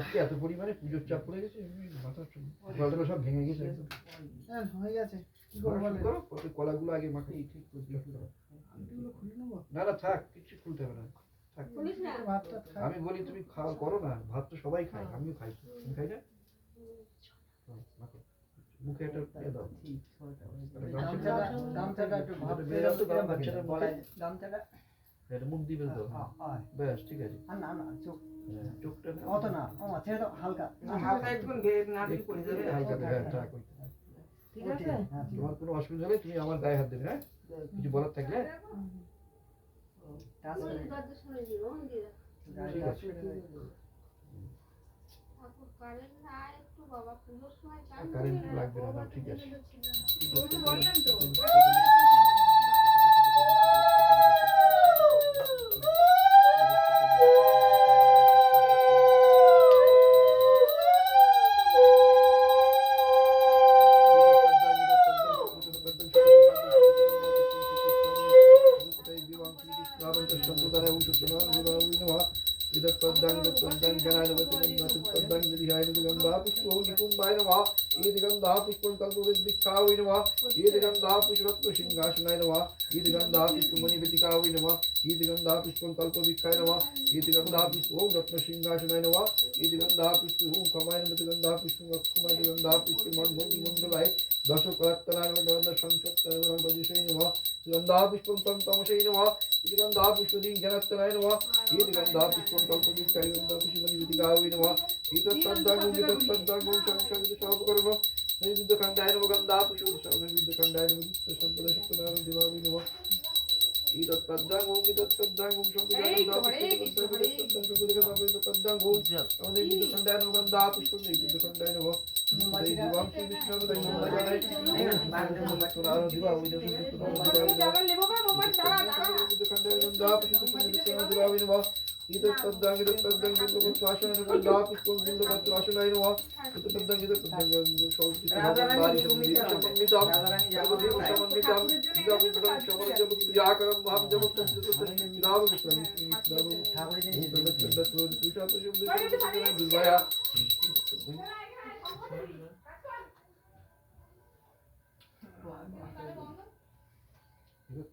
আজকে এত পরিমাণে পুজোর চাপ পড়ে গেছে মাথা গলাটা সব ভেঙে গেছে একদম। হ্যাঁ, হয়ে গেছে কি করবো বলেন? করো, কত কলাগুলো আগে মাখিয়ে ঠিক করে দিও। আংটিগুলো খুলে নেবো? না না থাক, কিচ্ছু খুলতে হবে না, থাক। বলিস না ভাতটা খাই। আমি বলি তুমি খাওয়া করো না, ভাত তো সবাই খায়, আমিও খাই, তুমি খাই না? মাখো। মুখে একটা ইয়ে দাও, একটা গামছা দাও। গামছাটা একটু ভাত বের দাও তো, গামছাটা গলায় গামছাটা এটা মুখ দিয়ে বের দাও। ব্যাস ঠিক আছে। না না চোখ হ্যাঁ, চোখটা না অত না ও ছেড়ে দাও হালকা হালকা একটু ঘের নাড়ি করে একটু যাবে হালকা করে, হ্যাঁ, থাক ওই। ঠিক আছে হ্যাঁ ঠিক তোমার কোনো অসুবিধা হলে তুমি আমার গায়ে হাত দেবে, হ্যাঁ, কিছু বলার থাকলে। টাচ করে দরজা শুনে দিল দিয়ে দাও। ঠিক আছে। ঠাকুর কারেন্ট না একটু বাবা পুজোর সময় কারেন্ট লাগবে না, ঠিক আছে। ওই তো বললাম তো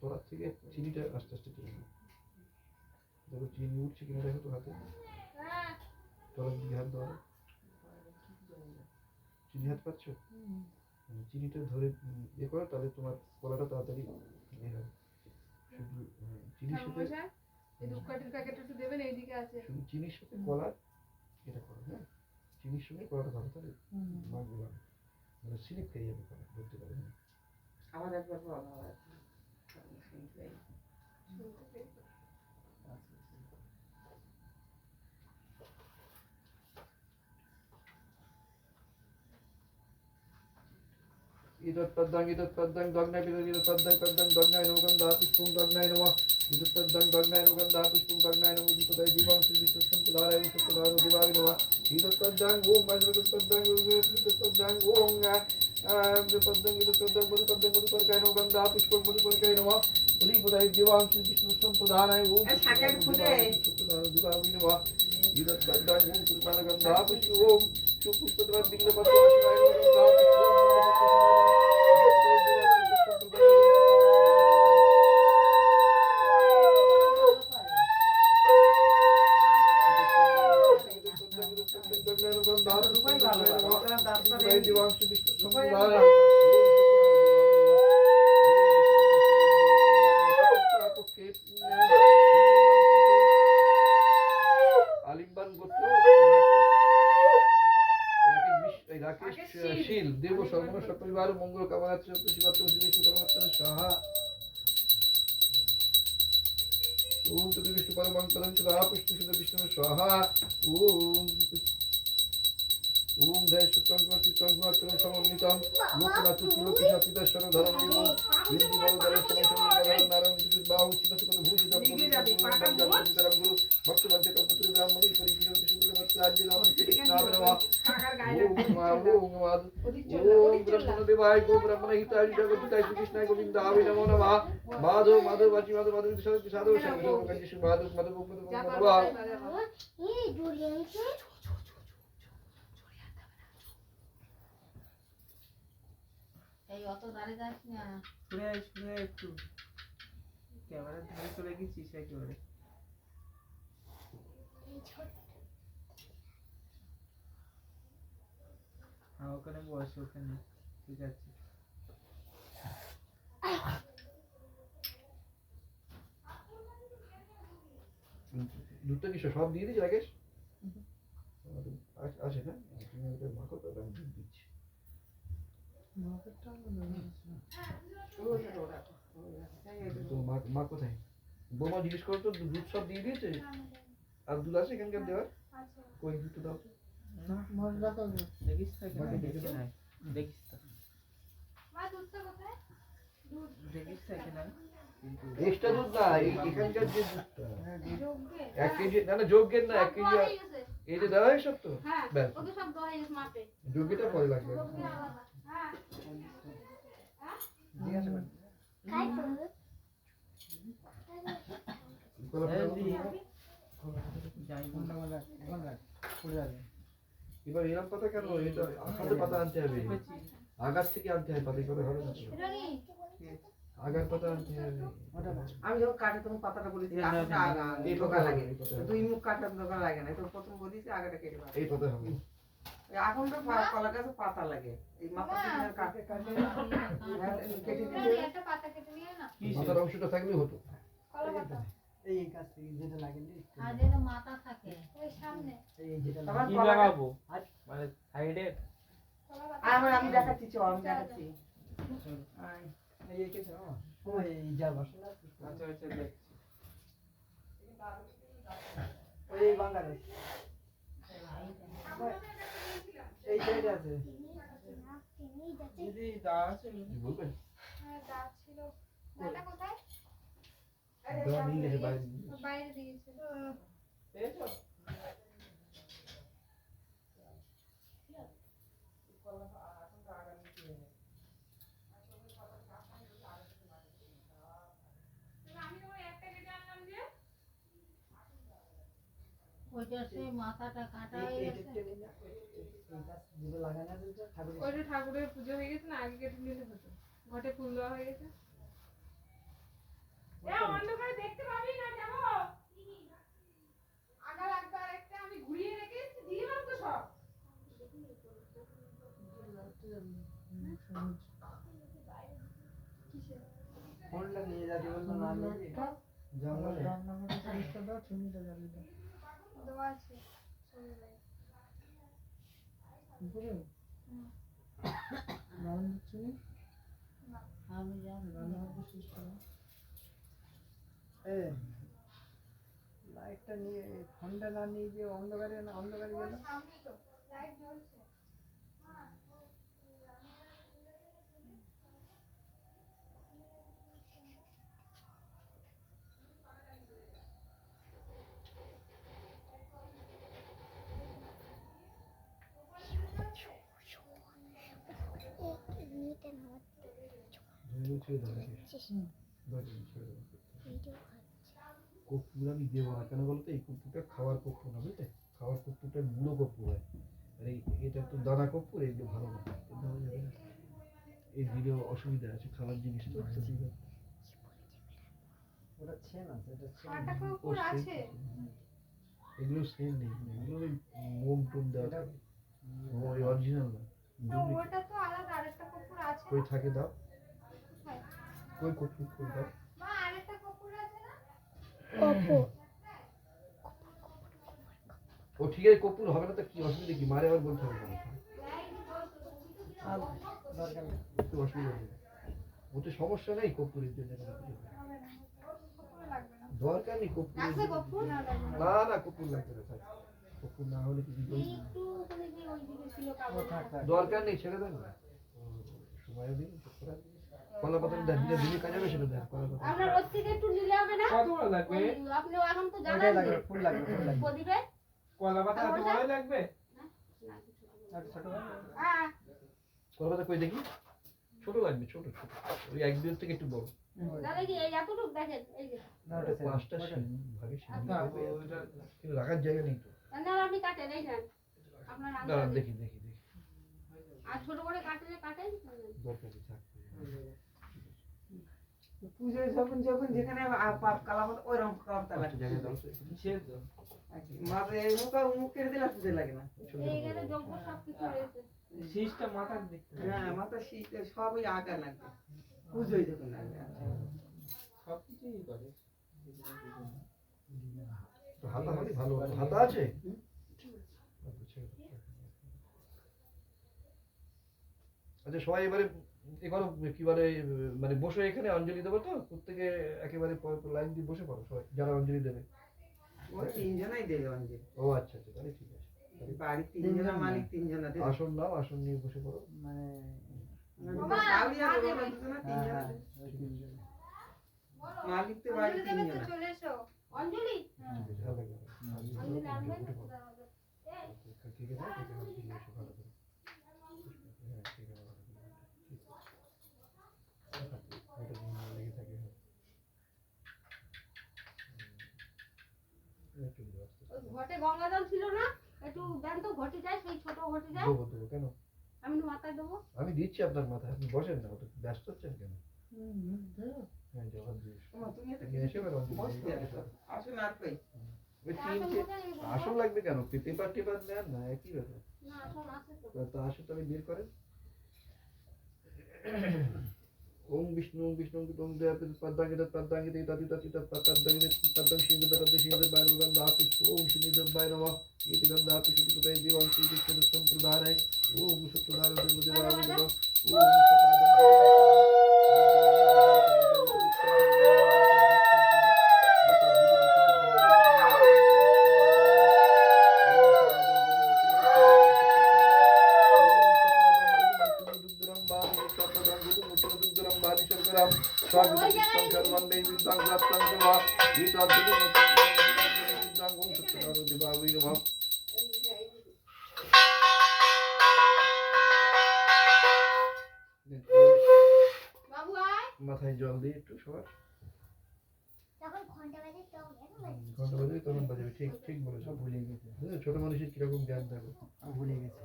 তোরা থেকে চিনিটা আস্তে আস্তে তুলে নাও। দেখো চিনি উঠছে কিনা, দেখো তো হাতে, তোরা দিকে হাত দাও, চিনি হাত পাচ্ছ? চিনিটা ধরে ইয়ে করো, তাহলে তোমার কলাটা তাড়াতাড়ি ইয়ে হবে। শুধু চিনির সাথে এই ধূপকাঠির প্যাকেট একটু দেবেন, এইদিকে আছে। শুধু চিনির সাথে কলা এটা করো, হ্যাঁ, চিনির সঙ্গে কলাটা ভালো, তাহলে মাখবে ভালো, মানে স্লিপ খেয়ে যাবে কলা, ধরতে পারবে না। আবার একবার বলা হয় Idotpaddang dognai idotpaddang dognai nogam dapuspum dognai namo idotpaddang dognai nogam dapuspum dognai namo dipadai divang subhistam pudarai pudaru divavi namo idotpaddang om idotpaddang om idotpaddang mudhukarkai nogam dapuspum mudhukarkai namo dipadai divang subhistam pudarai om pudaru divavi namo idotpaddang om kurmanagam dapuspum chupushpadvar dingapattu ashanai nogam dapuspum আলিম্বান গোত্র রাকেশ শীল দেব সর্বনাশ পরিবার মঙ্গল কামনাত্র সাহা ओम तद विष्णु परमंगलम सदा पुष्टि सदा विष्णु स्वाहा ओम ओम जय शुक्रांकुर शुक्रांकुर समन्वितम लोकनाथ लोकेश पिता शरण धर्म देव विंदी बलधर समसंग नारायण विष्णु बाहु शिव सुख भूषितम धर्म गुरु भक्त बंदे कपत्र ब्राह्मणी परिकिरण विष्णु भक्त राज्य नाम कृष्ण नाम ओम ब्रह्मण देवाय गो ब्रह्मण हिताय जगत श्री कृष्ण गोविंद आवे नमो नमः माधव माधव वाची माधव माधव साधु साधु कंजि माधव माधव অত দাঁড়িয়ে যাস না। সরে আয় একটু। ক্যামেরা ধরে চলে গেছিস একেবারে। হ্যাঁ ওখানে বস ওখানে। ঠিক আছে। দুধটা কি সব দিয়ে দিয়েছি রাকেশ? আছে না? তুমি ওটা মাখো, তাহলে আমি দুধ দিচ্ছি। তো মা কোথায়? বৌমা জিজ্ঞেস করো তো, দুধ সব দিয়ে দিয়েছে? আর দুধ আছে এখানকার দেওয়ার? কই দুধটা দাও তো। না মনে রাখো যে দেখিস তো এখানে দেখে নাই। দেখিস তো। মা দুধটা কোথায়? দেখিস তো এখানে কিন্তু এক্সট্রা দুধ না, এখানকার যে দুধটা যোগ্যে 1 কেজি, না না যোগ্যের না, 1 কেজি দোয়া হয়ে গেছে। এই যে দেওয়া হয় সব তো। হ্যাঁ ব্যাস, ওকে সব দোয়া হয়ে গেছে মাপে। যোগ্যটা পরে লাগবে। যোগ্যে আলাদা। হ্যাঁ জিজ্ঞাসা কর। কলা পাতা দাও তো। যাই বল। পড়ে যাবে। এবার এরকম পাতা কেন? এটা আগার পাতা আনতে হবে, আগার থেকে আনতে হয়, পাতা করে হবে না তো। এটা কি? আগার পাতা আনতে হবে। আমি যখন কাটে তখন পাতাটা বলেছি এই দোকা পাতা লাগে, এই পাতা দুই মুখ কাটার দোকা লাগে না, তো প্রথম বলেছি আগাটা কেটে পাবে। এই পাতা হবে। এখন তো কলা গাছে পাতা লাগে, এই মাথা কাটে কেটে না, দিলে একটা পাতা কেটে নিয়ে না। মাথার অংশটা থাকলেও হতো। কলা পাতা এই গাছ থেকে যেটা লাগেনি আর যেটা মাথা থাকে। ওই সামনে এই যেটা আবার কি কলা গাছ- লাগাবো? মানে সাইডে কলা পাতা। আমি দেখাচ্ছি, চল আমি দেখাচ্ছি। আয়। এই কে তো ওই যা বসে না আচ্ছা আচ্ছা দেখছি। ওই বাংলাদেশ এই সাইডে আছে দিদি দা আছে কি বলবেন? হ্যাঁ, দাঁত ছিল। দাঁতটা কোথায়? দাও নিয়ে গেছে বাইরে নিয়ে গেছে। বাইরে দিয়েছে। পেয়েছো? ওইটা সেই মাথাটা কাটা হয়ে এই গেছে। এই গাছ যেটা লাগানো আছে ঠাকুর ওইটা ঠাকুরের পুজো হয়ে গেছে না, আগে কেটে নিলে হতো। ঘটে ফুল দেওয়া হয়ে গেছে। অন্ধকারে দেখতে পাবি না, যাবো। আগা লাগবে আরেকটা, আমি ঘুরিয়ে রেখে দিয়ে মারতো সব। ফোনটা নিয়ে যাবে বলতো না নিয়ে জঙ্গলে রান্নাঘরে জিনিসটা দাও চুনিটা জ্বালিয়ে দাও দেওয়া আছে সন্ধ্যায়। উপরে রান্না চুনি আমি জানি রান্নাঘরে সুস্থ এই লাইটটা নিয়ে ফোনটা না নিয়ে গিয়ে অন্ধকারে গেল সামনে তো লাইট জ্বলছে। কর্পূর আমি দেবো না কেন বলতো? এই কর্পূরটা খাওয়ার কর্পূর না, বুঝলে? খাওয়ার কর্পূরটা গুঁড়ো কর্পূর হয়, আর এটা তো দানা কর্পূর, এগুলো ভালো না, এটা দেওয়া যাবে না। এই দিলেও অসুবিধা আছে, খাবার জিনিস তো। ওটা ছেন আছে এটা ছেন আটা কপুর আছে। এগুলো সেম নেই, এগুলো ওই মোম টোম দেওয়া থাকে, ওই অরিজিনাল না। না, ওটা তো আলাদা, আরেকটা কপুর আছে কই না? থাকে দাও, কোথায়? কই কর্পূর কই দাও। মা, আরেকটা কপুর আছে না? ও ঠিক আছে, কর্পূর হবে না তো কি অসুবিধা কি? মারে আবার বলতে হবে কেন? আর দরকার নেই একটু অসুবিধা নেই, ওতে সমস্যা নেই কর্পূরের জন্য কোনো কিছু নেই। হবে না, কপুর লাগবে না। দরকার নেই কর্পূরের লাগবে জন্য। কপুর? না, লাগবে না। না না কর্পূর লাগবে না, থাক। কর্পূর না হলে কিছু একটু ওখানে গিয়ে ওইদিকে ছিল ও কাগজ। থাক থাক দরকার নেই, ছেড়ে দেন না। সময়ও দিন, কলা পাতা দেন, যেটা দিনে কাজ হবে সেটা দেন। কলা পাতা আপনার ওর থেকে একটু নিলে হবে না? কত বড় লাগবে? আপনি এখন তো ওটাই জানেন লাগবে ফুল লাগবে প্রদীপে। কলা পাতা এত বড় লাগবে? আর ছোট হ্যাঁ কলা পাতা কই দেখি? ছোট লাগবে, ছোট ছোট, ওই এক দুই থেকে একটু বড়। দাদা কি এই এতটুকু দেখেন, এই যে না ওটা ছেন পাঁচটা ভাগে না ওটা কিন্তু রাখার জায়গা নেই তো। না আপনি কাটেন, এই যান আপনার দাঁড়ান আঙ্গুল দেখি দেখি দেখি, আর ছোট করে কাটলে কাটেন। দরকার নেই, থাক। পুজোয় যখন যখন যেখানে পাপ কালাম ওইরকম কালামটা একটা লাগে জায়গায় দাও তো। কিসের তো? মাঝে মুখ কেটে দিলে পুজো লাগে না। এইখানে যজ্ঞ সব কিছু রয়েছে। শীষটা মাথার দেখতে হবে। হ্যাঁ মাথা শীত সবই আঁকা লাগবে পুজোয় যখন লাগবে। সবকিছুই করে। তো হাতা হলে ভালো হতো। হাতা আছে? আচ্ছা সবাই এবারে এবারে কি বলে মানে বসে এখানে অঞ্জলি দেবো তো প্রত্যেকে একেবারে লাইন দিয়ে বসে পড়ো সবাই যারা অঞ্জলি দেবে। ওই তিনজনাই দেবে অঞ্জলি। ও আচ্ছা আচ্ছা তাহলে ঠিক আছে। বাড়ির তিনজনা মালিক তিনজনা দেবে। আসন নাও, আসন নিয়ে বসে পড়ো। মালিক তো বাড়ির অঞ্জলি দেবে তো তিনজনা। চলে এসো। অঞ্জলি? ভালো লাগবে। অঞ্জলি আনবে? ঠিক আছে, ঠিক আছে, ঠিক আছে, ভালো করে। হ্যাঁ, ঠিক আছে, ভালো করে। ঠিক আছে। ওটা লেগে থাকে, হ্যাঁ। একটু দিও, আস্তে আস্তে। ওই ঘটে গঙ্গা জল ছিল না? একটু দেন তো ঘটি যায়, সেই ছোট ঘটি যায়। দেবো, দেবো, কেন? আমি তো মাথায় দেবো। আমি দিচ্ছি আপনার মাথায়, আপনি বসেন না, অত ব্যস্ত হচ্ছেন কেন? হ্যাঁ, জবাব দিয়ে এসো। ওমা, তুমি এটা নিয়ে এসে এবার অঞ্জলি বসতে দিয়ে আসো। এসো। আসো না আর কই? ওই আসন তিনটে কোথায় নেবো? আসন লাগবে কেন? পেপার টেপার নেন না, একই ব্যাপার। না, আসন আছে তো। তো আসন তাহলে বের করেন। ওম বিষ্ণু বিষ্ণু ওম দেবতা পদ্মাঙ্গিত পদ্মাঙ্গিত ততি ততি তদ্দাঙ্গিত পদ্মাং সিন্ধু তদ্দি সিন্ধু বাইরে গন্ধাপি ওম সিন্ধু বাইরে নমঃ ইতি গন্ধাপি সুতোয় দেবং শ্রী কৃষ্ণ সম্প্রদায় ওম সুতোদার দেব দেবায় নমঃ ওম বাবু আয়। মাথায় জল দিয়ে একটু সবার ঘন্টা বাজে তখন বাজাবে, ঠিক ঠিক বলেছো। ভুলে গেছে, ছোট মানুষের কিরকম জ্ঞান থাকবে, ভুলে গেছে।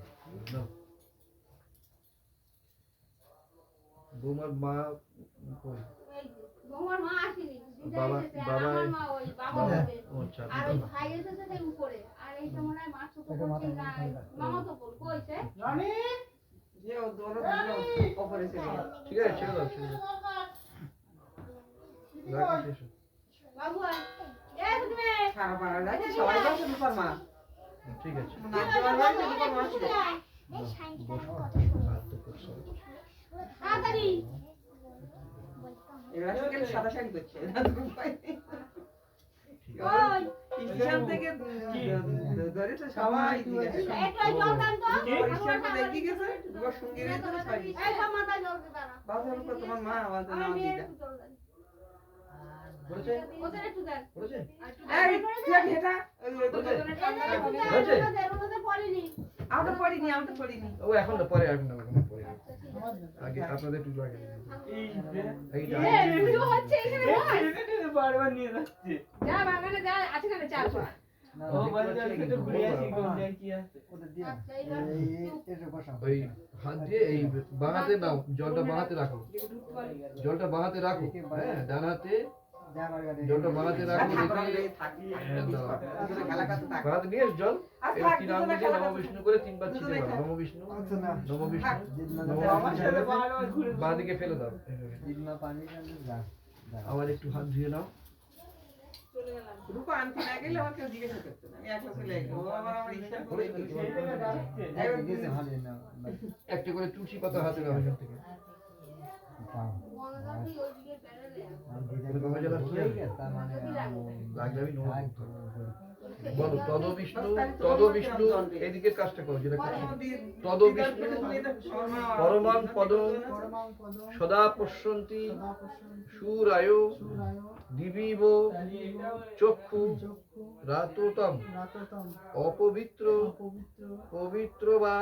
বৌমার মা কই? এই যে, বৌমার মা আসেনি। দিদা বাবা- এসেছে, আর বাবা- আমার মা ওই বাবা বাবা- হবে। ও আচ্ছা, আর ওই ভাই এসেছে সেই উপরে। আর এইটা মনে হয় মাছ তো করছে না। মামা তো কইছে। রানী যে ও দৌড় ওপরে চলে গেল। ঠিক আছে, ছেড়ে দাও, ছেড়ে দাও। রাখি এসো। বাবু আয়। এই তুমি। খারাপ আর লাগে সবাই বসে রূপার মা। ঠিক আছে, নাচতে পারবে না রূপার মা ছিল। বসো। হাত তো করছো। তাড়াতাড়ি। এবার আজকাল সাদা শাড়ি করছে। ওই স্টেশন থেকে ধরে তো সবাই দিকে গেছে। একটু জল দেন তো। স্টেশন দেখি গেছে দুবার সঙ্গে রেখে তো শাড়ি। এই সব মাথায় জল দে দাঁড়া। বাবা রূপা তোমার মা আওয়াজ না আমি দিদা। একটু জল দেন। করেছে? ওদের একটু দেন। করেছে? এই তুই ঘেটা ওই দুজনের সামনে একটু দেন, হয়েছে? ওদের পড়েনি। আমি তো পড়িনি। ও এখন না, পরে আসবেন না, এখন পরে আসবেন। আগে আপনাদের একটু আগে এই এইটা ভিডিও হচ্ছে এখানে বল। যে বারবার নিয়ে যাচ্ছে। যা বাগানে যা আছে না চার পা। ও বাড়ি থেকে ঘুরে আসি কোন জায়গায় কি আছে। আচ্ছা, এইবার ওই হাত দিয়ে এই বাঁহাতে নাও, জলটা বাঁহাতে রাখো, জলটা বাঁহাতে রাখো, হ্যাঁ ডান হাতে জলটা বাঁহাতে রাখো, রেখে বাঁহাতে নিয়ে এসো জল। এবার তিন আঙ্গুল দিয়ে নম বিষ্ণু করে তিনবার ছিটে দাও। নম বিষ্ণু, নম বিষ্ণু, নম আমার সাথে বিষ্ণু, বারবার ঘুরে বাঁ দিকে ফেলে দাও। আবার একটু হাত ধুয়ে নাও। চলে গেলাম। রূপা আনতে না গেলে আমাকে জিজ্ঞাসা করতো না। আমি একলা চলে গেলাম। ও আমার ইচ্ছা করে সেই জায়গায় যাচ্ছে। একটা করে তুলসী পাতা হাতে নাও এখান থেকে। গঙ্গা তুই ওইদিকে বেরোলে। গঙ্গা জল আসছে? লাগলে আমি নেবো। বলো তদ বিষ্ণু, তদ বিষ্ণু, এদিকের কাজটা করো যেটা করছো। তদ বিষ্ণু পরমাং পদং সদা পশ্যন্তি সুরায় দিবিব চক্ষু রাততম অপবিত্র পবিত্র বা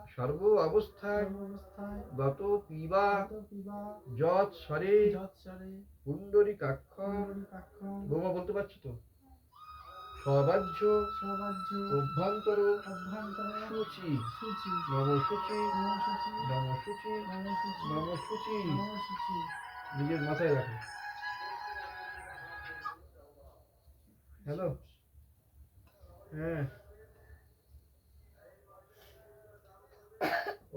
সর্ব অবস্থায় গত পিবা যৎ স্বরে পুণ্ডরীকাক্ষ। বৌমা বলতে পারছো তো? সবাহ্য সবাহ্য অভ্যন্তর অভ্যন্তর সূচি সূচি নমসূচি নমসূচি নমসূচি নমসূচি নমসূচি নমসূচি নিজের মাথায় রাখো। হ্যালো, হ্যাঁ,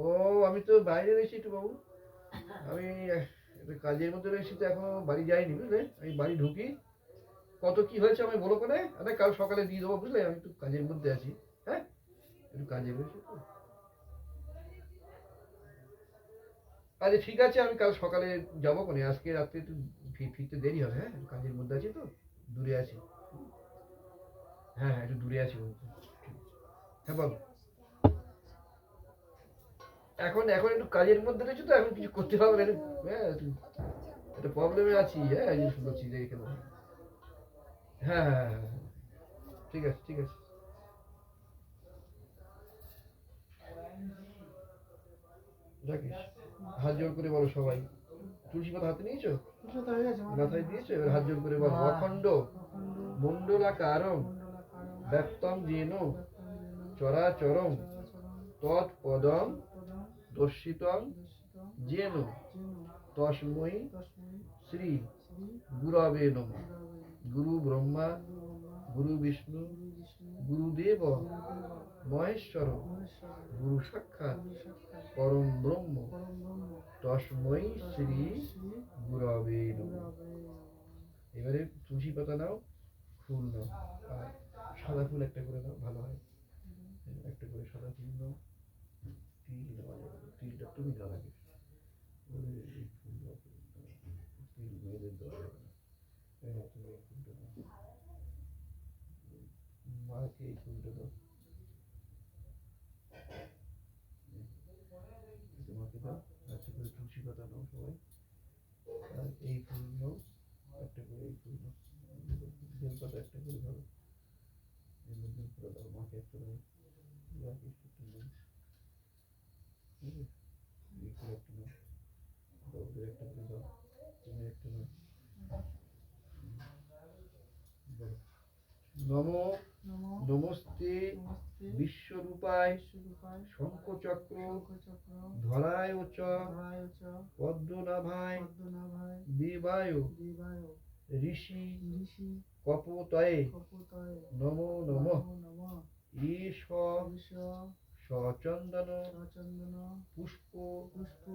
ও আমি তো বাইরে রয়েছি একটু বাবু, আমি একটা কাজের মধ্যে রয়েছি তো এখনো বাড়ি যাইনি বুঝলে, আমি বাড়ি ঢুকি কত কি হয়েছে আমি বলো করে, আরে কাল সকালে দিয়ে দেবো বুঝলে, আমি একটু কাজের মধ্যে আছি, হ্যাঁ একটু কাজে রয়েছি তো। আচ্ছা ঠিক আছে, আমি কাল সকালে যাবো কোনে, আজকে রাত্রে একটু ফিরতে দেরি হবে, হ্যাঁ একটু কাজের মধ্যে আছি তো, দূরে আছি, হ্যাঁ হ্যাঁ একটু দূরে আছি বলতে। হ্যাঁ বাবু, এখন এখন একটু কাজের মধ্যে রয়েছে তো, এখন কিছু করতে পারবো না, হ্যাঁ একটু একটা প্রবলেমে আছি, হ্যাঁ এই জন্য বলছি যে এখানে, হ্যাঁ হ্যাঁ হ্যাঁ হ্যাঁ ঠিক আছে ঠিক আছে। রাখিস, হাত জোর করে বলো সবাই, তুলসী পাতা হাতে নিয়েছো, কিছু তো হয়ে গেছে মাথায় দিয়েছো, এবার হাত জোর করে বলো, অখণ্ড অখণ্ড মণ্ডলাকারম মণ্ডলাকারম ব্যক্তম যেন ব্যক্তম চরাচরম চরাচরম তৎপদম পদম দর্শিতম দর্শিতম যেন যেন তস্মৈ তস্मै শ্রী শ্রী গুরবে নমঃ। গুরবে গুরু ব্রহ্মা গুরু ব্রহ্মা গুরু বিষ্ণু গুরু বিষ্ণু গুরুদেব গুরুদেব মহেশ্বর মহেশ্বর গুরু সাক্ষাৎ গুরু সাক্ষাৎ পরম ব্রহ্ম পরম ব্রহ্ম তস্মৈ শ্রী শ্রী গুরবে নমঃ। গুরবে নমঃ। এবারে তুলসী পাতা নাও, ফুল নাও, আর সাদা ফুল একটা করে নাও, ভালো হয়, একটা করে সাদা ফুল নাও, তিল নেওয়া যাবে না, তিলটা তুমি নাও আগে, ওরে এই ফুল দাও, তিল মেয়েদের দেওয়া যাবে না, তুমি এই ফুলটা দাও, মাকে এই ফুলটা দাও, তোমাকে দাও, একটা করে তুলসী পাতা নাও সবাই, আর এই ফুল নাও, একটা করে এই ফুল নাও, বেল পাতা একটা করে ধরো, এর মধ্যে পুরো দাও, মাকে একটা দাও, রাখিস একটা নাও, ঠিক আছে, এই ফুল একটা নাও, ওদের একটা করে দাও, তুমি একটা নাও, বলো, নমো নমো নমস্তে নমস্তে বিশ্বরূপায় বিশ্বরূপায় শঙ্খচক্র শঙ্খচক্র ধরায় চ ধরায় চ পদ্মনাভায় পদ্মনাভায় দেবায় দেবায় ঋষি ঋষি কপোতয়ে কপোতয়ে নমো নমঃ। নমো নমঃ। ঈশ ঈশ সচন্দন সচন্দন পুষ্প পুষ্প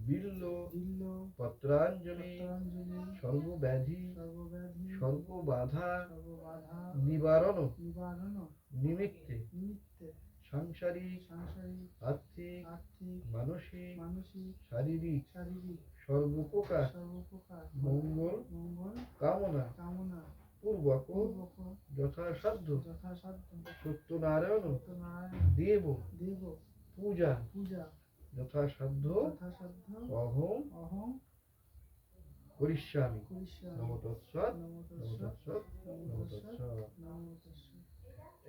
বিল্ল বিল্ল পত্রাঞ্জলি পত্রাঞ্জলি সর্বব্যাধি সর্বব্যাধি সর্ববাধা সর্ববাধা নিবারণ নিবারণ নিমিত্তে নিমিত্তে সাংসারিক সাংসারিক আর্থিক আর্থিক মানসিক মানসিক শারীরিক শারীরিক সর্বপ্রকার সর্বপ্রকার মঙ্গল মঙ্গল কামনা কামনা পূর্বক পূর্বক যথাসাধ্য যথাসাধ্য সত্যনারায়ণ সত্যনারায়ণ দেব দেব পূজা পূজা যথাসাধ্য যথাসাধ্য অহং অহং করিষ্যামি। করিষ্যামি। নমো তৎসৎ নমো নমো তৎসৎ, তৎসৎ নমো নমো তৎসৎ, তৎসৎ। নমো তৎসৎ।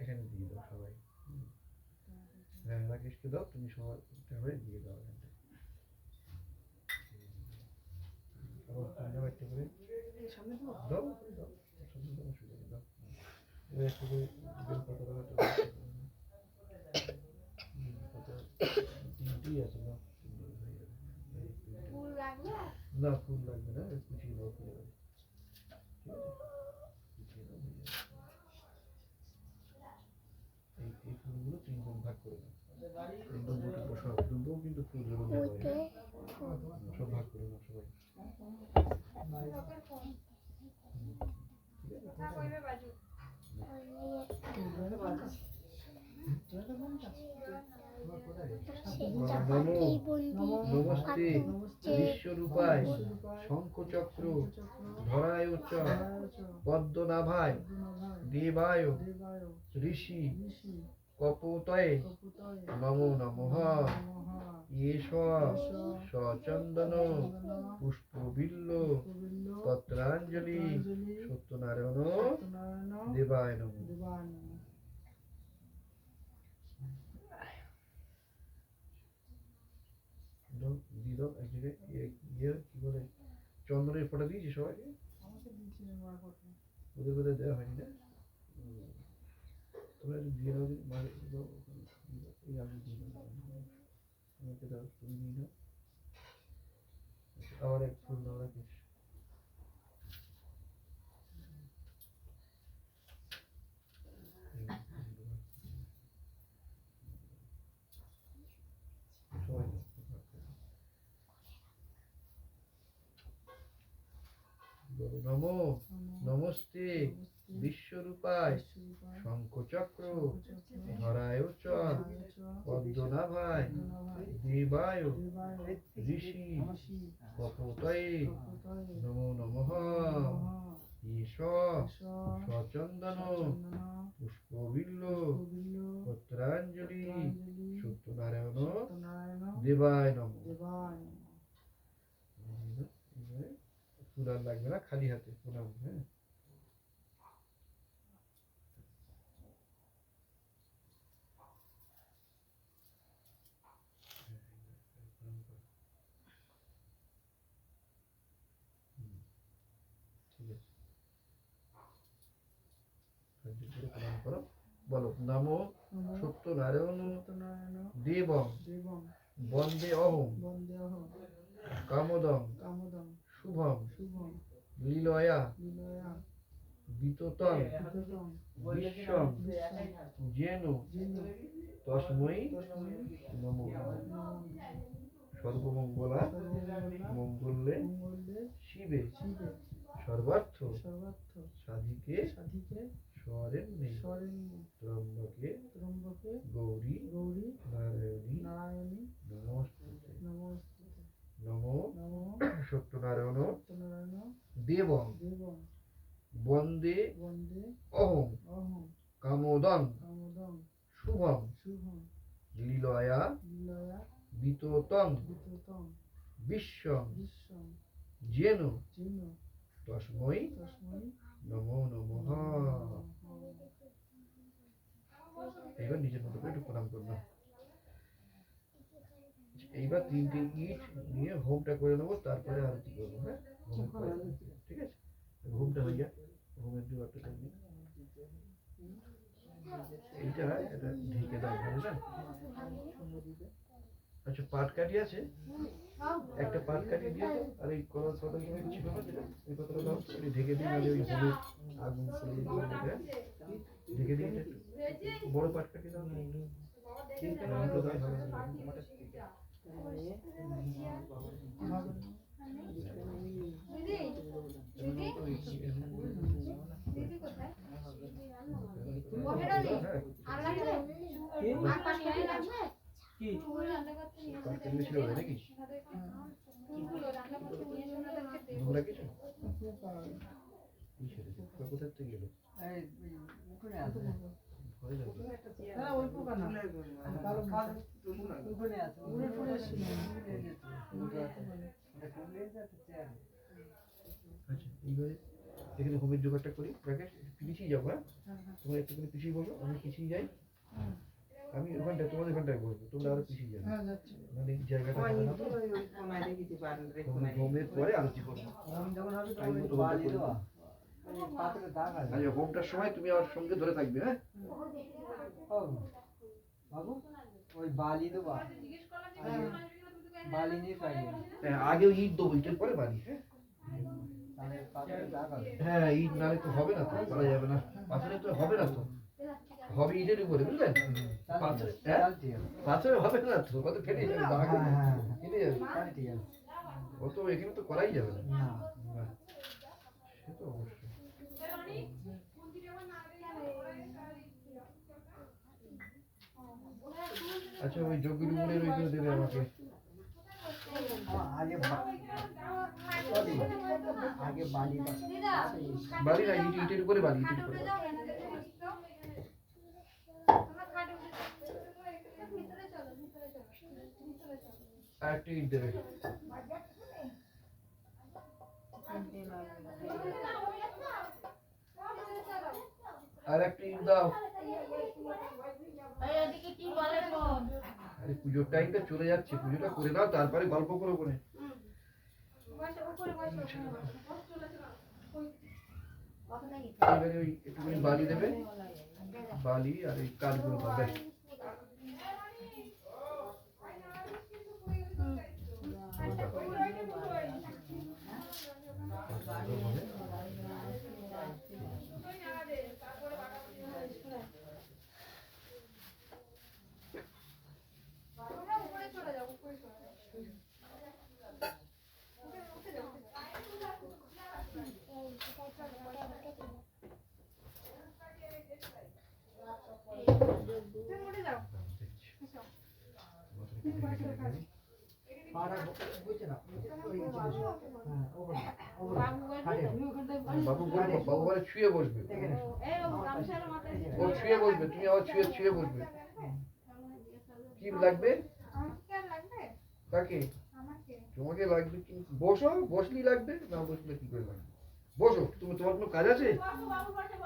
এখানে দিয়ে দাও সবাই, হ্যাঁ রাকেশকে দাও, তুমি সবাই হয়ে দিয়ে দাও এখানটা, আবার তুমিও একটা করে সামনে দেবো? দাও দাও, সামনে দাও, অসুবিধা নেই, দাও। এবার একটা করে বেল পাতা দাও, একটা করে বেল পাতা তিনটেই আছে, না তিনটে হয়ে যাবে, এই তিনটে। ফুল লাগবে? না ফুল লাগবে না, কুচিয়ে দাও ফুল লাগবে, ঠিক আছে, কুচিয়ে দাও হয়ে যাবে। এই ফুলগুলো তিন ভাগ ভাগ করে দাও, এই দুটো সব দুটো কিন্তু ফুল জন্য সব ভাগ করে দাও সবাই, লোকের ফোন। ঠিক আছে। না কইবে বাজু। নমো নমস্তে বিশ্বরূপায় শঙ্খচক্র ধরায় চ পদ্মনাভায় দেবায় দেবায় ঋষি ঋষি কপোতয়ে কপোতয়ে নমো নমঃ। নমঃ। এষ সচন্দন পুষ্পবিল্ল গোবিন্দ পত্রাঞ্জলি পত্রাঞ্জলি সত্যনারায়ণ সত্যনারায়ণ দেবায় নমঃ। দেবায় নমঃ। দাও, দিয়ে দাও এক জায়গায়, ইয়ে কি বলে চন্দনের ফোঁটা দিয়েছি সবাইকে, আমাকে দিচ্ছি না, মার কথা। ওদের দেওয়া হয়নি না? তোমরা একটু দিয়ে দাও দিন, মারে দাও, এই আলু দিয়ে দাও, আমাকে দাও, তুমি নিয়ে নাও। আবার এক ফুল দাও, রাখিস। সবাই দাও। বলো, নমো নমস্তে বিশ্বরূপায় শঙ্খচক্র ধরায় চ পদ্মনাভায় দেবায় ঋষি কপোতয়ে নমো নমঃ। ঈশ সচন্দন পুষ্পবিল্ল পত্রাঞ্জলি সত্যনারায়ণ দেবায় নমঃ। ফুল আর লাগবে না, খালি হাতে প্রণাম। হ্যাঁ, ঠিক আছে, প্রণাম করো। বলো, নমো সত্যনারায়ণ দেবং বন্দে অহং কামদং শুভম লীলয়া বিততং বিশ্বং যেন তস্मै নমঃ। সর্বমঙ্গলা মঙ্গলে শিবে সর্বার্থ সাধিকে স্বরেণ্যে ত্রম্বকে গৌরী নারায়ণী নমস্তুতে। নমো সত্যনারায়ণ দেবং বন্দে অহং কামোদং শুভং লীলয়া বিততং বিশ্বং যেন তস্मै নমো নমঃ। এইবার নিজের মতো করে একটু প্রণাম করলাম। এইবার 3টে ইট নিয়ে হোমটা করে নেবো, তারপরে আরতি করবো। হ্যাঁ, হোমের পরে। ঠিক আছে, হোমটা হয়ে যাক, হোমের জোগাড়টা করে নিই। এইটা এটা ঢেকে দাও, বুঝলে? আচ্ছা, পাটকাঠি আছে, একটা পাটকাঠি দিয়ে দাও, আর এই কতগুলো ছিল না যেটা, এই কতটা দাও, এটা ঢেকে দিই, নাহলে ওই হোমের আগুন ঢেকে দিই। একটু বড় পাটকাঠি দাও, তিনটে দাও, দুটো দাও, ভালো করে। দিদি কোথায়? বহেরা নেই। আর লাগবে? আর পাশে লাগবে? কি রান্না করতে নিয়ে এসে পাটকাঠি ছিল নাকি? ফুলগুলো রান্না করতে নিয়ে এসে ওনাদেরকে দেবো। তোমরা কিছু কোথা থেকে গেলো? ভয় লাগবে। আচ্ছা, এইবারে এখানে হোমের জোগাড়টা করি। রাকেশ, পিছিয়ে যাবো। হ্যাঁ, তোমরা একটুখানি পিছিয়ে বসো, আমি পিছিয়ে যাই। আমি ওখানটায়, তোমাদের ওখানটায় বসবো, তোমরা আরো পিছিয়ে যাবে, মানে এই জায়গাটা হবে না তো। হোমের পরে আরতি করবো। আচ্ছা, হোমটার সময় তুমি আমার সঙ্গে ধরে থাকবে। হ্যাঁ, বাবু ওই বালি দেবো, বালি নিয়ে পাই, হ্যাঁ, আগে ইট দেবো, ইটের পরে বাড়ি। হ্যাঁ, ইট নালে তো হবে না, তো করা যাবে না, পাথরে তো হবে না, তো হবে ইটের উপরে, বুঝলেন? পাথরে, হ্যাঁ, পাথরে হবে না তো, কত ফেটে যাবে, দাগ ফেটে যাবে, অত এখানে তো করাই যাবে না। না, সে তো অবশ্যই। আচ্ছা, ওই যোগীর ওইগুলো দেবে আমাকে। আগে বালি বাড়ি না, ইটের উপরে বাড়ি, ইটের উপরে। আর একটা ইট দেবে। আর একটা ইট দাও। আরে, পুজোর টাইমটা চলে যাচ্ছে, পুজোটা করে দাও, তারপরে গল্প করবো না। এবারে ওই একটুখানি বালি দেবে, বালি আর এই কাঠগুলো দাও ব্যাস। উপরে চলে যাও, উপরে চলে যাও। তুমি উঠে যাও। এসো। পাড়া বুঝছে না ওই হ্যাঁ ওখানে বাবু বলবে বাবু বলবো, বাবু বলে ছুঁয়ে বসবে, এই ও গামছার মাথায় ও ছুঁয়ে বসবে, তুমি আবার ছুঁয়ে ছুঁয়ে বসবে। কি লাগবে? আমাকে কি আর লাগবে? কাকে? আমাকে। তোমাকে লাগবে, কিন্তু বসো, বসলেই লাগবে, না বসলে কি করে লাগবে? বসো, তুমি, তোমার কোনো কাজ আছে?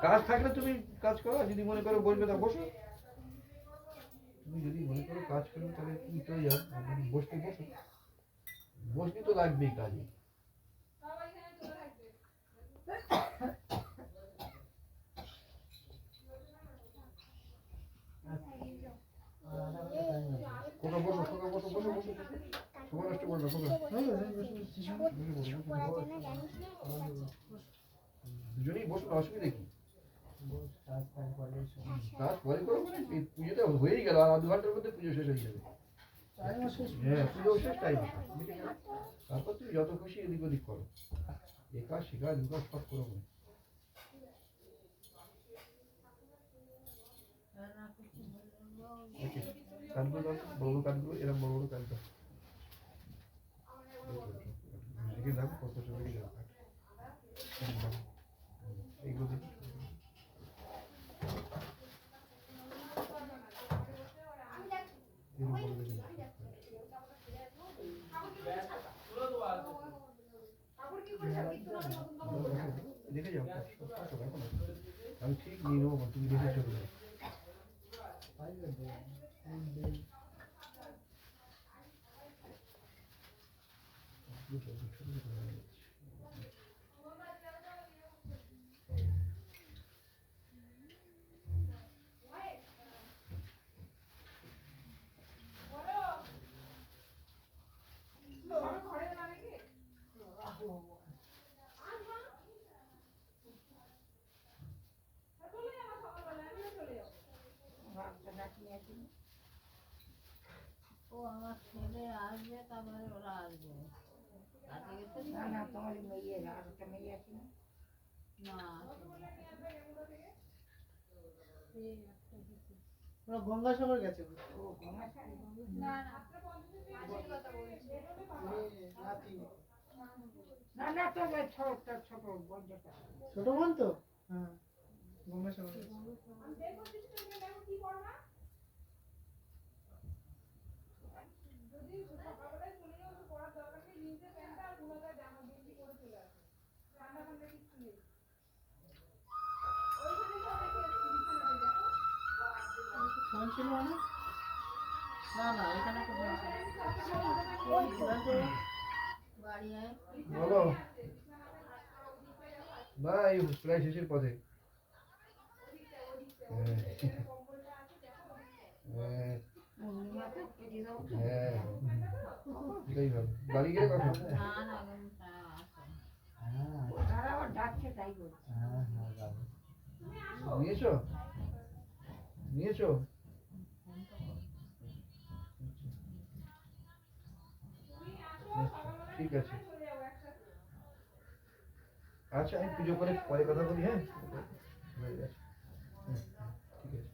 কাজ থাকলে তুমি কাজ করো, আর যদি মনে করো বসবে না বসো। তুমি যদি মনে করো কাজ করো তাহলে তুমি চলে যাও, আর যদি বসতে বসো, বসলে তো লাগবেই কাজে। খোকা বসো, খোকা বসো, বসো বসো, সময় নষ্ট করো না, খোকা। দুজনেই বসো, অসুবিধা কি? কাজ পরে করো, মানে এই পুজোটা হয়েই গেল, আর 2 ঘন্টার মধ্যে পুজো শেষ হয়ে যাবে। হ্যাঁ, পুজো শেষ, টাইম মিটে গেল। তারপর তুমি যত খুশি এদিক ওদিক করো, একা শেখা দুকা সব করো। ওকে, কাটগুলো দাও, বড় বড় কাটগুলো, এরকম বড় বড় কাট দাও। এদিকে দাও, কত ছোট দিকে দাও। এইগুলো দেখি। দেখে যাও, আমি ঠিক নিয়ে নেবো, তুমি দেখে চলে যাও। ও আমার ছেলে আসবে, তারপরে ওরা আসবে। কাজে গেছে তো? না তোমার মেয়ে আর একটা মেয়ে আছে না? না, ওরা গঙ্গাসাগর গেছে না না, মাসির কথা বলছি। নাতি না না তো ছোট ছোট বন্ধুটা ছোট বোন তো হ্যাঁ গঙ্গাসাগর গেছে। ফোন ছিল না না না এখানে তো ফোন ছিল। বাড়ি আয়। বলো না, এই প্রায় শেষের পথে। হ্যাঁ, এটাই ভালো। বাড়ি গেলে কখন? না না, তা আসো। তারা আবার ডাকছে তাই বলছে। নিয়েছো? নিয়েছো? ঠিক আছে, আচ্ছা আমি পুজো করে পরে কথা বলি। হ্যাঁ, হয়ে গেছে। ঠিক আছে।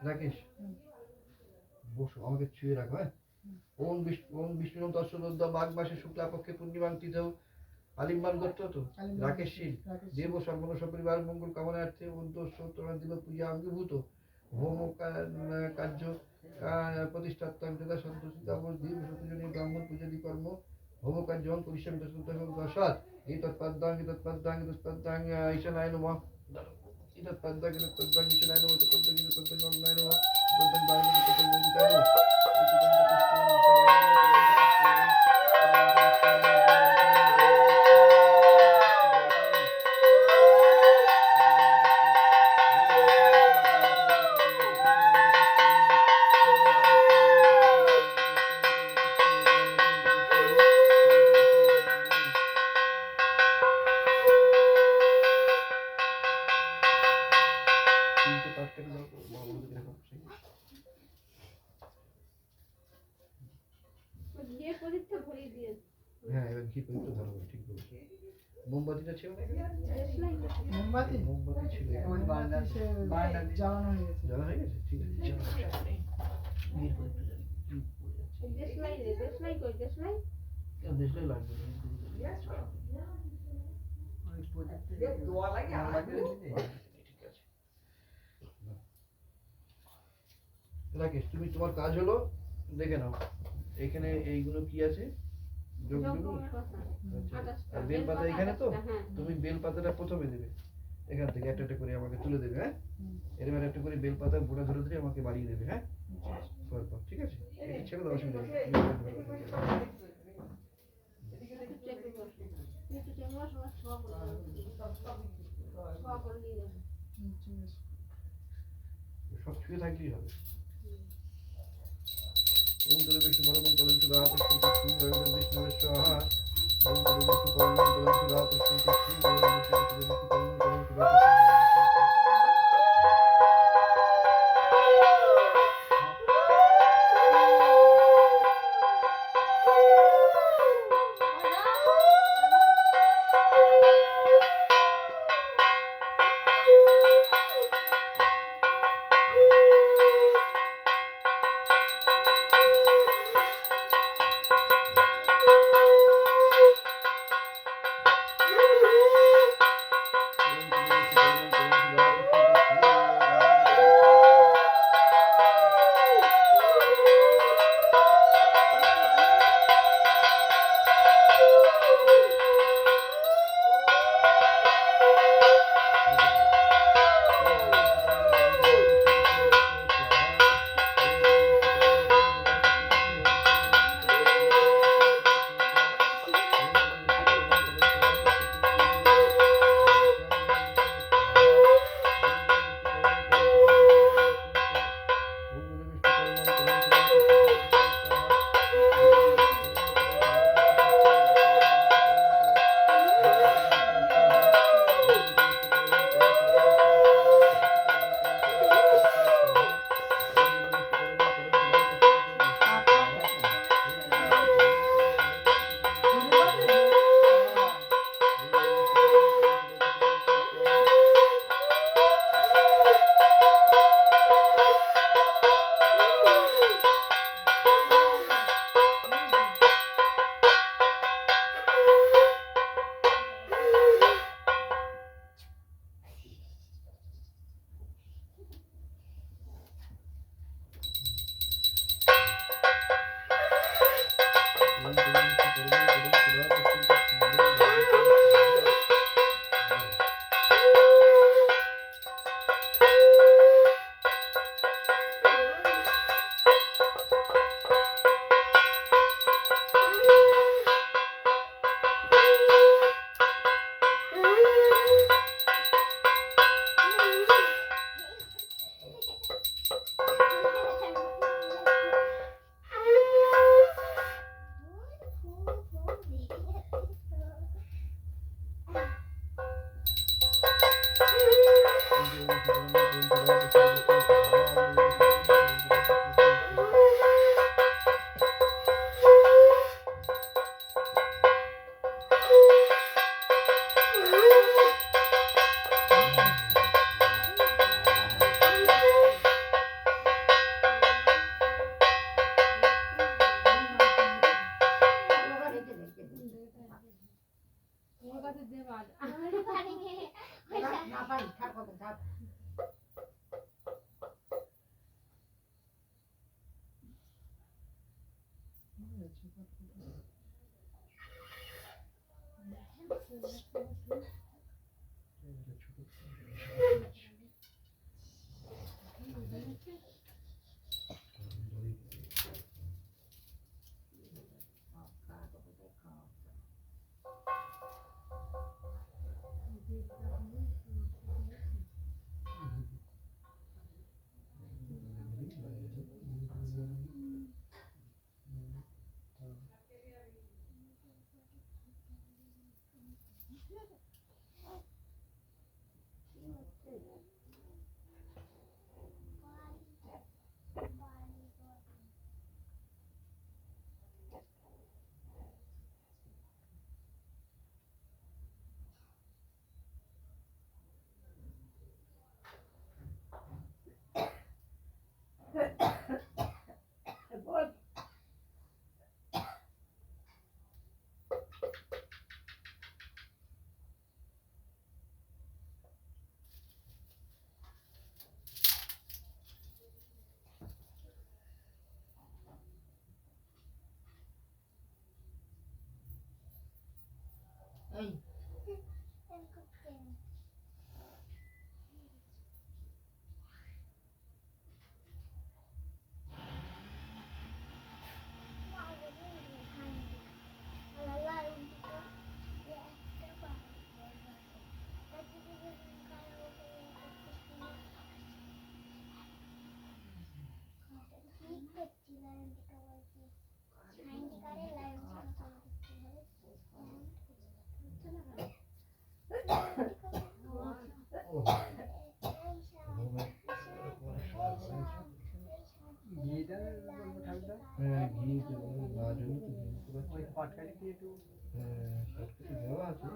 রাকেশ, বসো, আমাকে ছুঁয়ে রাখো। হ্যাঁ, ওম বিষ্ণু দর্শন মাঘ মাসে শুক্লাপক্ষে পূর্ণিমান্তিতেও আলিম্বান করতো তো রাকেশ শীল দেব সর্বন সপরিবার মঙ্গল কামনার্থে অন্তঃসত্তর দিল পূজা অঙ্গীভূত হোম কার্য প্রতিষ্ঠাত্তাং যথা সন্তোষিতাবর দীর্ঘ শতজনী ব্রাহ্মণ পূজাদি কর্ম হোম কার্য পরিশ্রম দশাৎ এতৎপদ্দাং এতৎপদ্দাং এতৎপদ্দাং ঈশানায় নমঃ এতৎপদ্দাং এতৎপদ্দাং ঈশানায় নমঃ এতৎপদ্দাং এতৎপদ্দাং অগ্নায় নমঃ এতৎপদ্দাং বায়ুমণ্ডলে এতৎপদ্দাং বিদায় নমঃ হ্যাঁ এবার ঘি করে একটু ধরো ঠিক বলেছো মোমবাতিটা ছিল না এখানে? মোমবাতি মোমবাতি ছিল ওই বারান্দা সে বারান্দা জ্বালানো হয়ে গেছে। জানা হয়ে গেছে ঠিক আছে চলো অসুবিধা নেই। ঘির করে একটু জ্বালি, ঘি পড়ে যাচ্ছে। দেশলাই দেশলাই লাগবে না, ওই প্রদীপটা দোয়া লাগে মোমবাতি রেখেছে। ঠিক আছে রাকেশ তুমি তোমার কাজ হলো দেখে নাও এখানে এইগুলো কি আছে যোগগুলো আর বেলপাতা এখানে তো তুমি বেলপাতাটা প্রথমে দেবে এখান থেকে একটা একটা করে আমাকে তুলে দেবে হ্যাঁ এরকম একটা করে বেলপাতা বুড়া ধরে ধরে আমাকে বাড়িয়ে দেবে হ্যাঁ পরপর ঠিক আছে এটা ছেড়ে দাও অসুবিধা নেই সব ছুঁয়ে থাকলেই হবে ওম তলে বিষ্ণু পরমং তলে সুরাত স্থিতি সুন্দর বিষ্ণু স্বাহা ওম তলে বিষ্ণু পরমং তলে সুরাত স্থিতি সুন্দর বিষ্ণু পরমং তলে সুরাত পাটকারি কি একটু সবকিছু দেওয়া আছে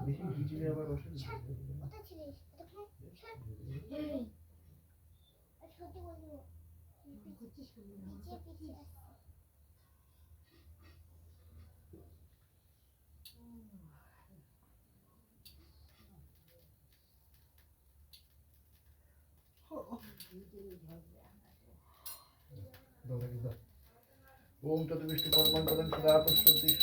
বেশি ভিজলে আবার অসুবিধা ओम चतुर्विष्णु परमं पदं सदा पश्यन्ति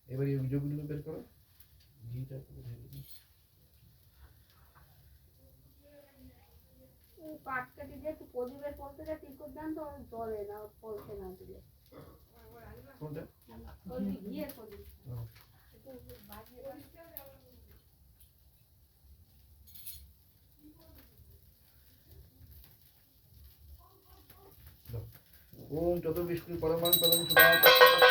এবারে এই বীজগুলো বের করো ঘিটা ঢেলে দিই পাটকাটি দিয়ে একটু প্রদীপের পড়তে যা ঠিক করে দেন তো জলে না পড়তে না দিলে কোনটা ওই ঘিয়ের প্রদীপ ओम चतुर्विष्णु परमं पदं सदा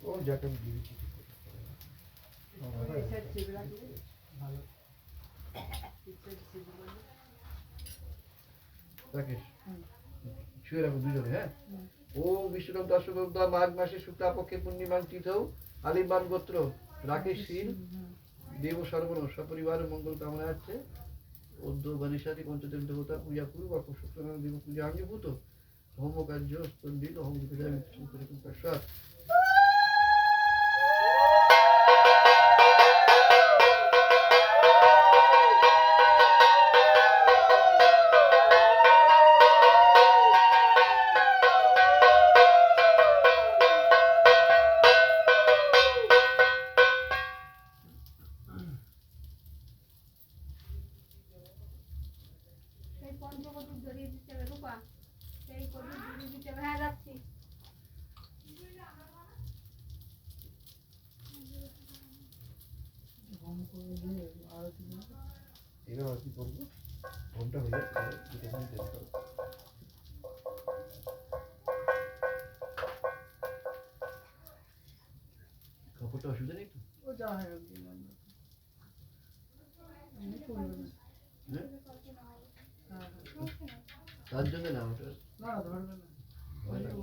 ও যাকে আমি দিয়েছি রাকেশ শুয়ে রাখো দুজনে হ্যাঁ ওম বিষ্ণু দশগোদা মাঘ মাসে শুক্লাপক্ষে পূর্ণিমাং তিথৌ আলিমান গোত্র রাকেশ শীল দেব সর্বণ সপরিবার মঙ্গল কামনা আছে অদ্য গণেশাদি পঞ্চদেব দেবতা পূজা কুরু বা সত্যনারায়ণ দেব পূজা আঙ্গীভূত হোম কার্য স্পন্দিত হোম বিদায় পশ্চাৎ সেই পঞ্চবটু ধরিয়ে দিতে হবে রূপা, সেই কটু ধরিয়ে দিতে হবে। হ্যাঁ যাচ্ছি। এবার আর কি করবো ঘন্টা হয়ে যাচ্ছে দুটো মিনিট দেখতে হবে। কাপড়টা অসুবিধা নেই তো? ও যা হয় আর কি, এমনি করবে না। হ্যাঁ? হ্যাঁ, তার জন্য না ওটা না ধরবে না। ভয় লাগে।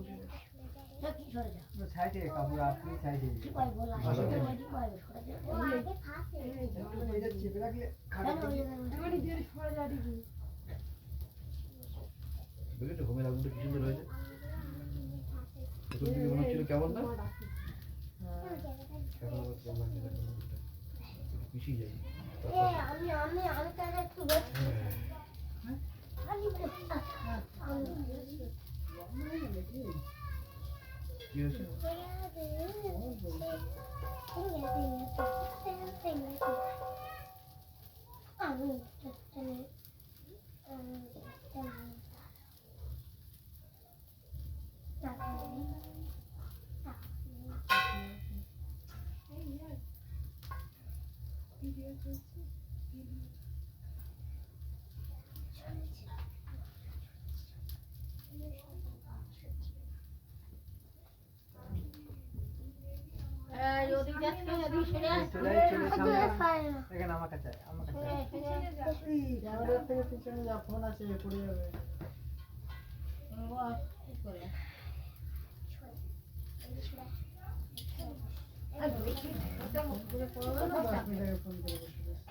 সাইডে কাপড় আপনি সাইডে ভালো লাগে। এটা চেপে রাখলে খারাপ দেখেছো ঘুমের আগুনটা কি সুন্দর হয়েছে? প্রথম দিকে মনে হচ্ছিল কেমন না? এখন আবার কেমন লাগছে দেখো না আগুনটা। একটু পিছিয়ে যাই। কি হয়েছে? এই ওদিক যাচ্ছে, ওদিক সেরে আস। চলে সামনে এখানে আমার কাছে ক্যামেরার থেকে পিছনে যা ফোন আছে পড়ে যাবে। কি করে দশ মিনিট আগে ফোন করে বসে গেছে।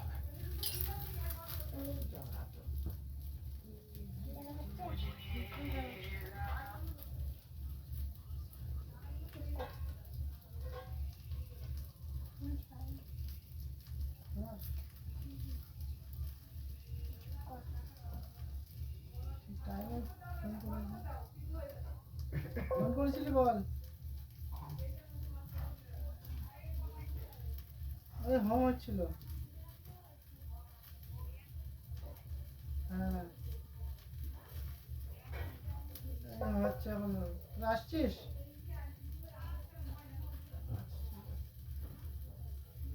টাইমে ফোন করেছিলি বল। আরে হোম হচ্ছিল। হ্যাঁ আচ্ছা এখন আসছিস?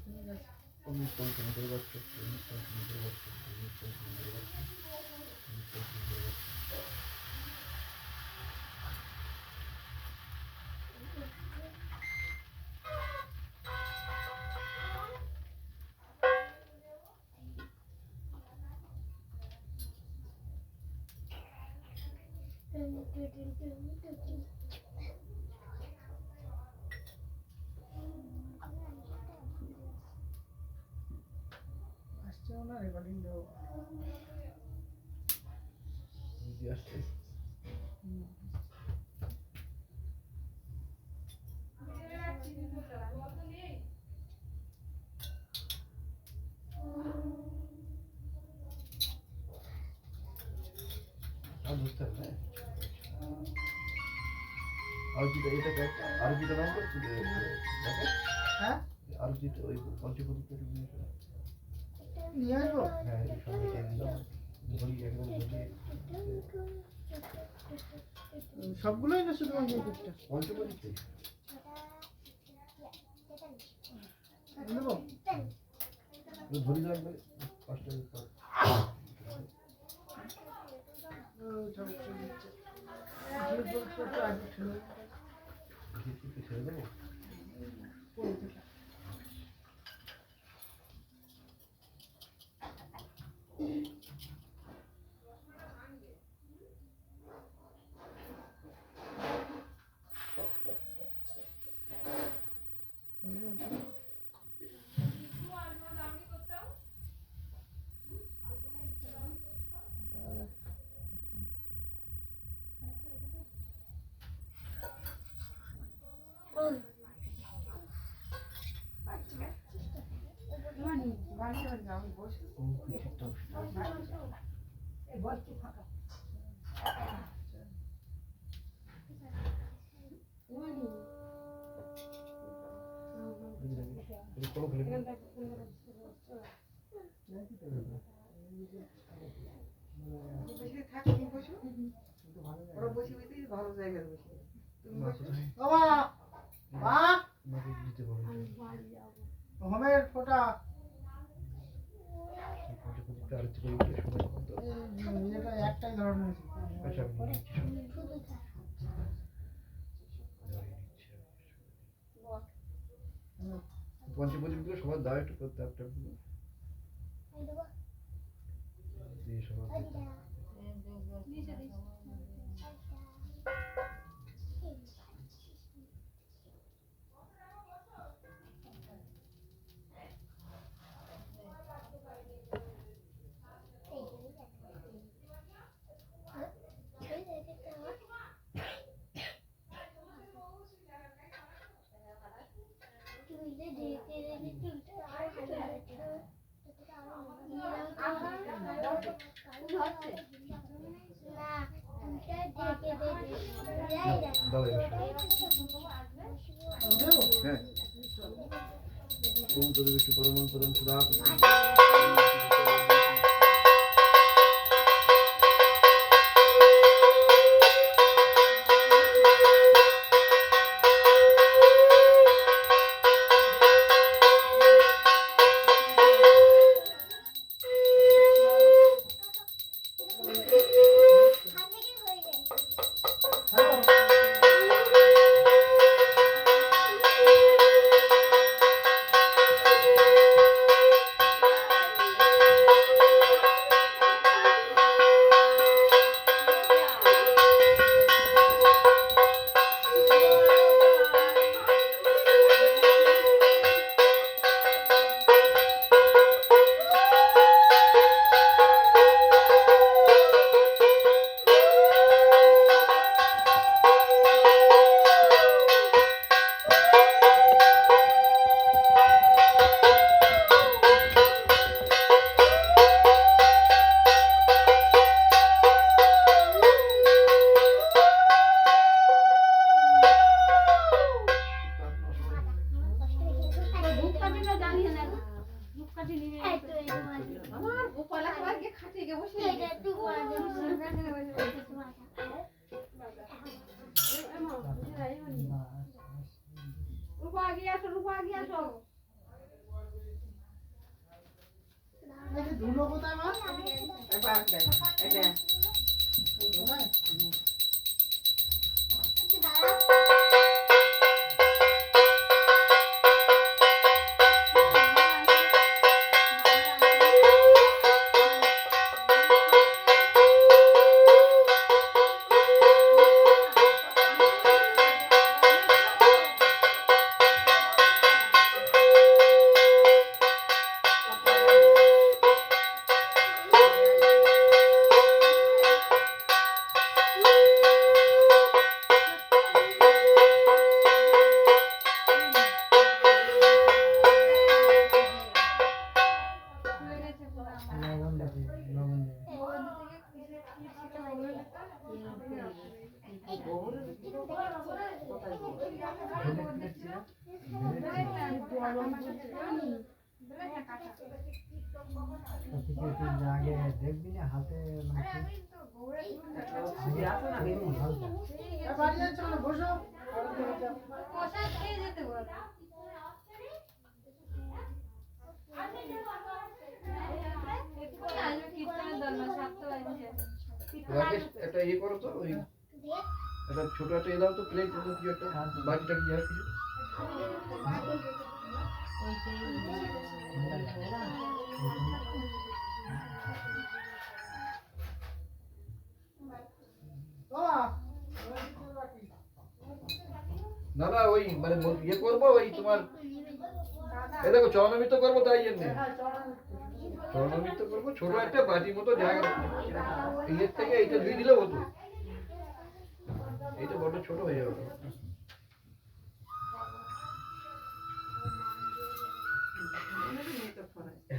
ঠিক আছে। তুমি ফোন করে বসছো, তুমি ফোন করে বসছো, তুমি ফোন করে বসছো, তুমি ফোন করে বসছো। আসছেও না রেকর্ডিং দেবো। দিদি আসছে। আর বুঝতে হবে না। আরজিটা এটা দেখ, আরজিটা নাম করছি দেখো। হ্যাঁ আরজিটা ওই পঞ্চপদটা নিয়ে এসো। নিয়ে আসবো। হ্যাঁ এই সঙ্গে দিয়ে দিলাম। ধরি একদম ধরিয়ে সবগুলোই না শুধু মঞ্জুরিটা পঞ্চপদীতে নেবো। ধরি রাখবে পাঁচটা পর। ছেড়ে দেবো। ও পিঠেরটা কোনো ফেলে বসে থাক, তুমি বসো। ওরা বসে বসেই ভালো জায়গায় বসে। তুমি মা বসো। কোথায়? ও মা, মা, মাকে দিতে বলো হোমের ফোঁটা আরতি করে উঠে সময় কম তো। এটা একটাই ধরনের আছে। আচ্ছা আমি নিচ্ছি সব। পঞ্চপদীপগুলো সবার দাও একটু করতে একটা দিয়ে সবার দাও এবার হ্যাঁ ওম তদ বিষ্ণু পরমং পদং সুধা ধূপকাঠিটা জানিয়ে না ধূপকাঠি নিয়ে আমার গোপাল একবার গিয়ে খাটিয়ে গিয়ে বসে রূপা আগিয়ে আসো, রূপা আগিয়ে আসো। এই যে ধুলো কোথায় মা? একবার দেখ, এই দেখ। কোথায়? দেখবি না হাতে বাড়ি যাচ্ছে না, বসো। কষা খেয়ে যেতে বলো কীর্তনের দল সাতটা বাজছে রাকেশ একটা ইয়ে করো তো ওই একটা ছোট একটা এ দাও তো প্লেট কি একটা বাটিটা কি আর কিছু না না ওই মানে ইয়ে করবো ওই তোমার এ দেখো চরণামৃত করবো তাই জন্য চরণামৃত করবো ছোট একটা বাটির মতো জায়গা এর থেকে এইটা ধুয়ে দিলে হতো এইটা বড্ড ছোট হয়ে যাবে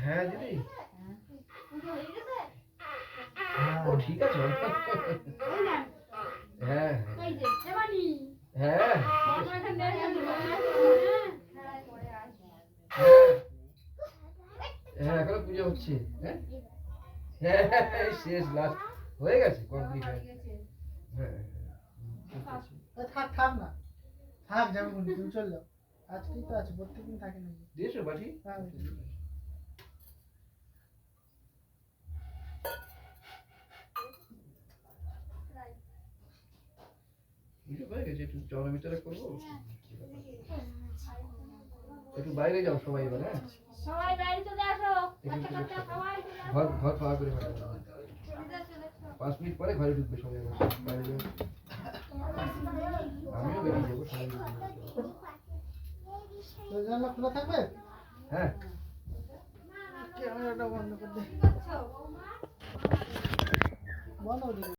হ্যাঁ দিদি এই না, হ্যাঁ এই যে, এবানি। হ্যাঁ আমার এখানে দেখেন, হ্যাঁ, পরে আসবে। হ্যাঁ হ্যাঁ এখনো পুজো হচ্ছে হ্যাঁ হ্যাঁ শেষ লাস্ট হয়ে গেছে কমপ্লিট হয়ে ঠিক আছে। হ্যাঁ ঠিক আছে। থাক থাক না, থাক যাবে কোন তুমি চল যাও, আজকেই তো আছে, প্রত্যেকদিন থাকে নাকি? দিয়েছো বাটি হ্যাঁ পুজো হয়ে গেছে একটু চলামিচারা করবো একটু বাইরে যাও সবাই এবার হ্যাঁ সবাই বাইরে চলে আসো, বাচ্চা কাচ্চা সবাই চলে আসো। ঘর ঘর খাওয়া করে বাইরে যাও। 5 মিনিট পরে ঘরে ঢুকবে সবাই আবার বাইরে যাও আমিও বেরিয়ে যাবো সবাই বেরিয়ে যাবো। তো জানলা খোলা থাকবে, হ্যাঁ ক্যামেরাটা বন্ধ করে দে, বন্ধ করে দে।